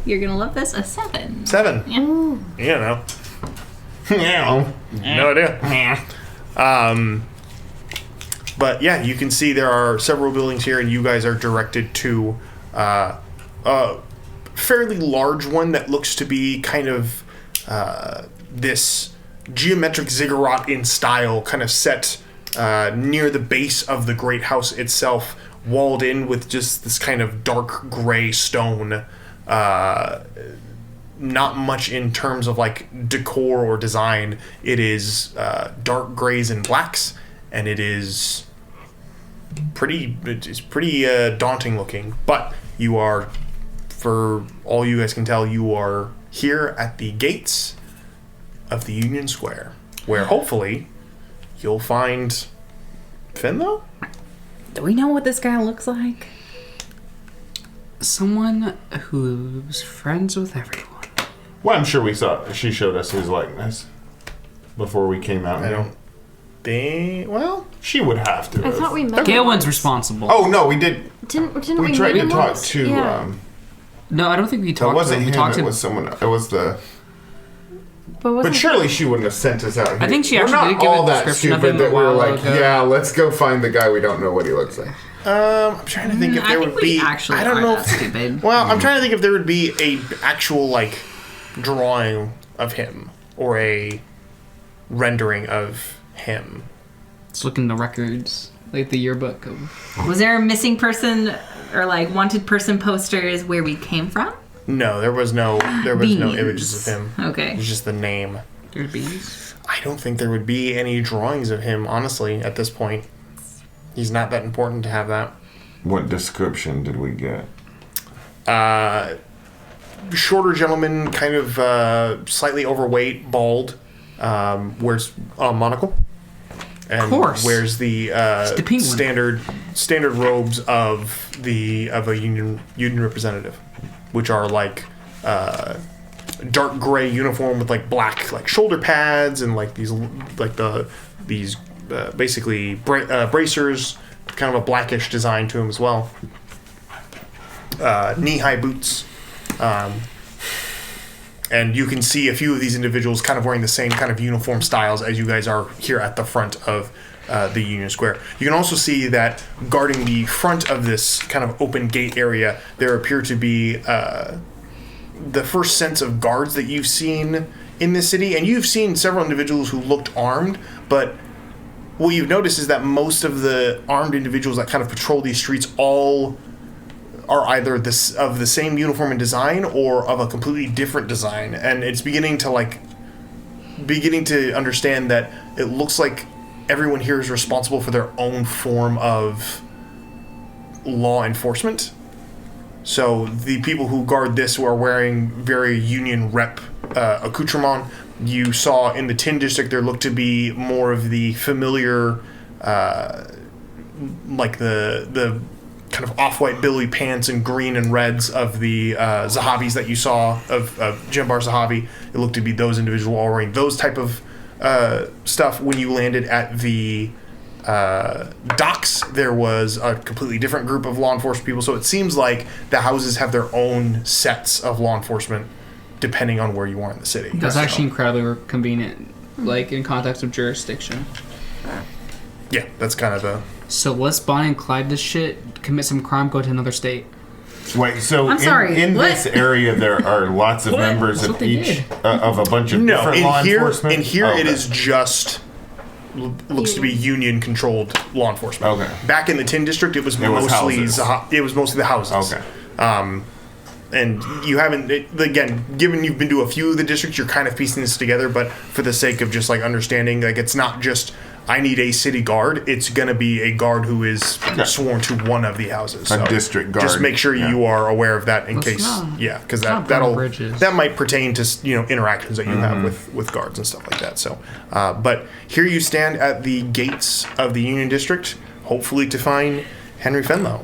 you're gonna love this, a 7. 7. Yeah. You know. No idea. But yeah, you can see there are several buildings here, and you guys are directed to a fairly large one that looks to be kind of this geometric ziggurat in style, kind of set near the base of the Great House itself, walled in with just this kind of dark gray stone. Not much in terms of like decor or design. It is dark grays and blacks, and it is pretty daunting looking. But you are, for all you guys can tell, you are here at the gates of the Union Square, where hopefully you'll find Fenlow. Do we know what this guy looks like? Someone who's friends with everyone. Well, I'm sure she showed us his likeness before we came out. I don't think. Well, She would have to. I thought we met. Galen's responsible. Oh no, we did. Didn't We we tried meet to him talk once? to. Yeah. No, I don't think we It talked to wasn't him. We him. talked It to was someone. It was the. But But surely she wouldn't have sent us out here. I think she We're actually not did give a all that description of stupid him a that we were while like, ago. yeah, let's go find the guy we don't know what he looks like. I'm trying to think if I there think would we be. actually I don't are know. that stupid. Well, I'm trying to think if there would be a actual like drawing of him or a rendering of him. Let's look in the records, like the yearbook of... Was there a missing person or like wanted person posters where we came from? No, there was no images Beans. of him. It Okay. was just the name. There's bees. I don't think there would be any drawings of him, honestly, at this point. He's not that important to have that. What description did we get? Shorter gentleman, kind of slightly overweight, bald, wears a monocle. And Of course. wears the, the penguin. standard robes of a union representative, which are like dark gray uniform with like black like shoulder pads and like these basically bracers, kind of a blackish design to him as well. Knee-high boots. And you can see a few of these individuals kind of wearing the same kind of uniform styles as you guys are here at the front of the Union Square. You can also see that guarding the front of this kind of open gate area, there appear to be the first sense of guards that you've seen in this city. And you've seen several individuals who looked armed, but what you've noticed is that most of the armed individuals that kind of patrol these streets all are either of the same uniform and design or of a completely different design, and it's beginning to understand that it looks like everyone here is responsible for their own form of law enforcement. So the people who guard this are wearing very union rep accoutrement. You saw in the Tin District there looked to be more of the familiar, like the kind of off-white billy pants and green and reds of the Zahabis that you saw of Jembar Zahabi. It looked to be those individuals all wearing those type of stuff. When you landed at the docks, there was a completely different group of law enforcement people. So it seems like the houses have their own sets of law enforcement depending on where you are in the city. That's actually incredibly convenient, like in context of jurisdiction. Yeah, that's kind of the... So let's Bonnie and Clyde this shit, commit some crime, go to another state. Wait, so I'm sorry, in what? this area there are lots of members That's of what they each did. of a bunch of different law enforcement? In here Okay. it is just looks to be union controlled law enforcement. Okay. Back in the Tin District it was mostly the houses. Okay. And you haven't, again, given you've been to a few of the districts, you're kind of piecing this together, but for the sake of just like understanding, like it's not just I need a city guard, it's going to be a guard who is sworn to one of the houses. A district guard. Just make sure you are aware of that in Let's case, not- because not burn that'll bridges. that might pertain to interactions that you have with guards and stuff like that. So, but here you stand at the gates of the Union District, hopefully to find Henry Fenlow,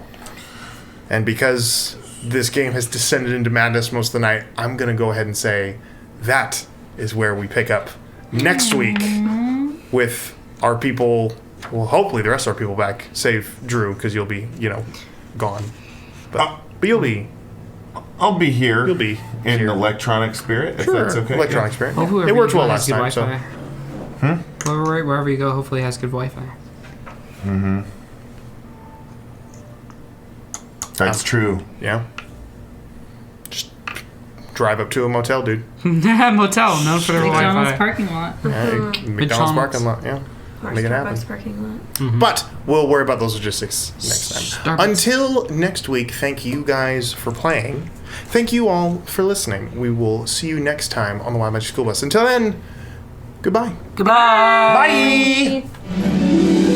and because this game has descended into madness most of the night, I'm going to go ahead and say that is where we pick up next week with our people, well, hopefully the rest of our people back, save Drew, because you'll be, gone. But you'll be... I'll be here. You'll be in here. Electronic spirit, if that's okay. Electronic spirit. Hopefully It wherever worked you well go last has good time, so... Wi-Fi. Wherever you go, hopefully it has good Wi-Fi. That's true. Yeah. Just drive up to a motel, dude. Motel, known for their McDonald's Wi-Fi. parking lot. McDonald's parking lot, yeah. Or Make it happen. Starbucks parking lot. But we'll worry about those logistics next time. Starbucks. Until next week, thank you guys for playing. Thank you all for listening. We will see you next time on the Wild Magic School Bus. Until then, goodbye. Goodbye. Bye.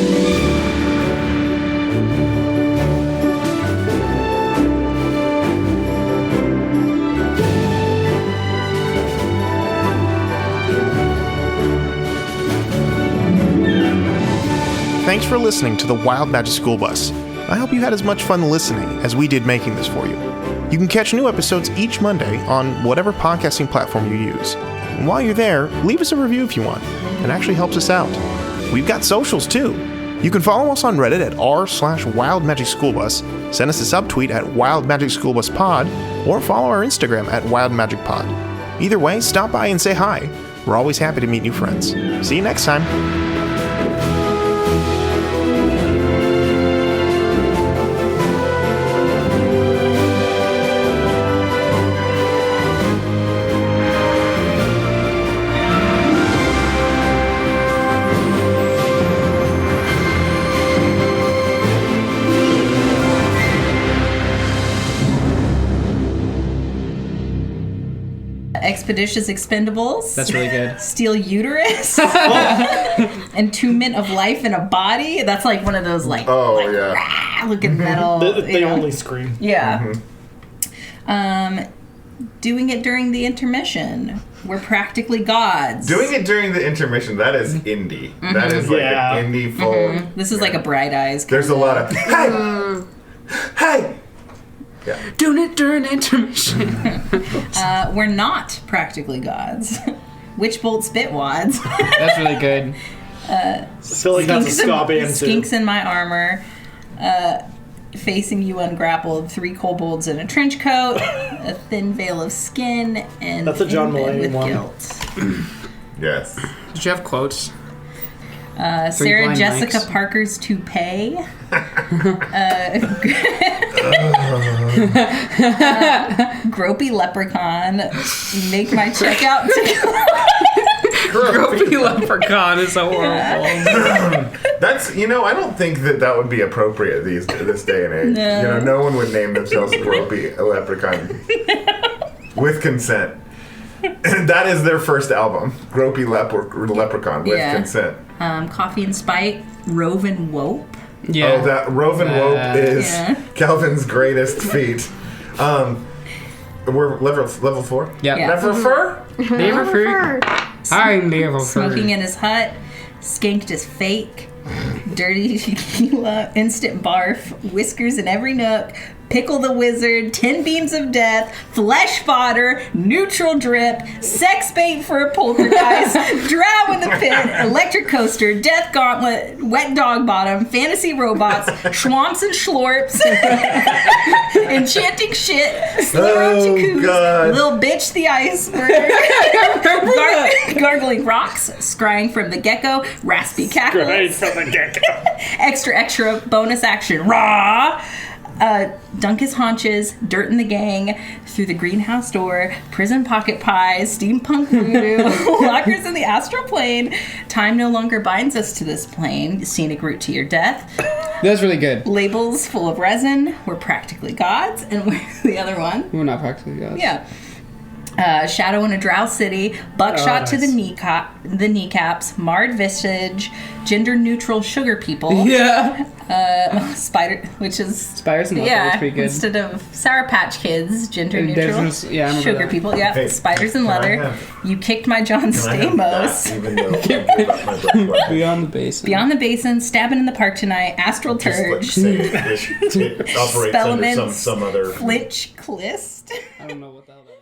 Thanks for listening to the Wild Magic School Bus. I hope you had as much fun listening as we did making this for you. You can catch new episodes each Monday on whatever podcasting platform you use. And while you're there, leave us a review if you want. It actually helps us out. We've got socials too. You can follow us on Reddit at r/WildMagicSchoolBus, send us a subtweet at WildMagicSchoolBusPod, or follow our Instagram at WildMagicPod. Either way, stop by and say hi. We're always happy to meet new friends. See you next time. Expeditious Expendables. That's really good. Steel Uterus. Entombment of Life in a Body. That's like one of those like, looking metal. They only scream. Yeah. Doing it during the intermission. We're practically gods. Doing it during the intermission, that is indie. That is like an indie full. This is like a Bright Eyes. There's a lot of, hey! Yeah. Doing it during intermission. We're not practically gods. Witch Bolt Spitwads. That's really good. I feel like that's a ska band too. Skinks in my armor. Facing you ungrappled, 3 kobolds in a trench coat, a thin veil of skin, and That's a John Inman with Mulaney one. guilt. Yes. Did you have quotes? Sarah blind Jessica mics. Parker's toupee. Gropey leprechaun. Make my checkout Gropey leprechaun is so horrible. That's, I don't think that would be appropriate this day and age. No one would name themselves Gropey Leprechaun with consent. That is their first album, Gropey Leprechaun with consent. Coffee and Spite. Rove and Wope. Yeah. Oh, that Rove and Wope is Calvin's greatest feat. We're level 4? Yep. Yeah. Level 4? Never fruit. I'm never Smoking in his hut. Skanked as fake. Dirty tequila. Instant barf. Whiskers in every nook. Pickle the Wizard, 10 Beams of Death, Flesh Fodder, Neutral Drip, Sex Bait for a Poltergeist, Drow in the Pit, Electric Coaster, Death Gauntlet, Wet Dog Bottom, Fantasy Robots, Schwamps and Schlorps, Enchanting Shit, Scleroticoos, God. Lil Bitch the Iceberg, Gargling Rocks, Scrying from the Gecko, Raspy Cackles, Right from the get-go. extra bonus action, Raw, Dunk his haunches, Dirt in the Gang, Through the Greenhouse Door, Prison Pocket Pies, Steampunk Voodoo, Lockers in the Astral Plane, Time No Longer Binds Us to This Plane, Scenic Route to Your Death, That's really good. Labels Full of Resin, We're Practically Gods, and where's the other one? We're not practically gods. Yeah. Shadow in a Drow City, Buckshot to the kneecaps, Marred Visage, Gender Neutral Sugar People. Yeah. Spider, which is Spiders and Leather is pretty good. instead of Sour Patch Kids, Gender And Neutral there's- yeah, I remember Sugar that. People. Yeah, Hey, Spiders and can I Leather. have- You kicked my John Can I have that, Stamos. even though I gave up my birthright? Beyond the basin. Beyond the Basin, Stabbing in the Park Tonight, Astral Just Turge, say it operates under Spellements, some other. Flinch Clist. I don't know what the hell that is.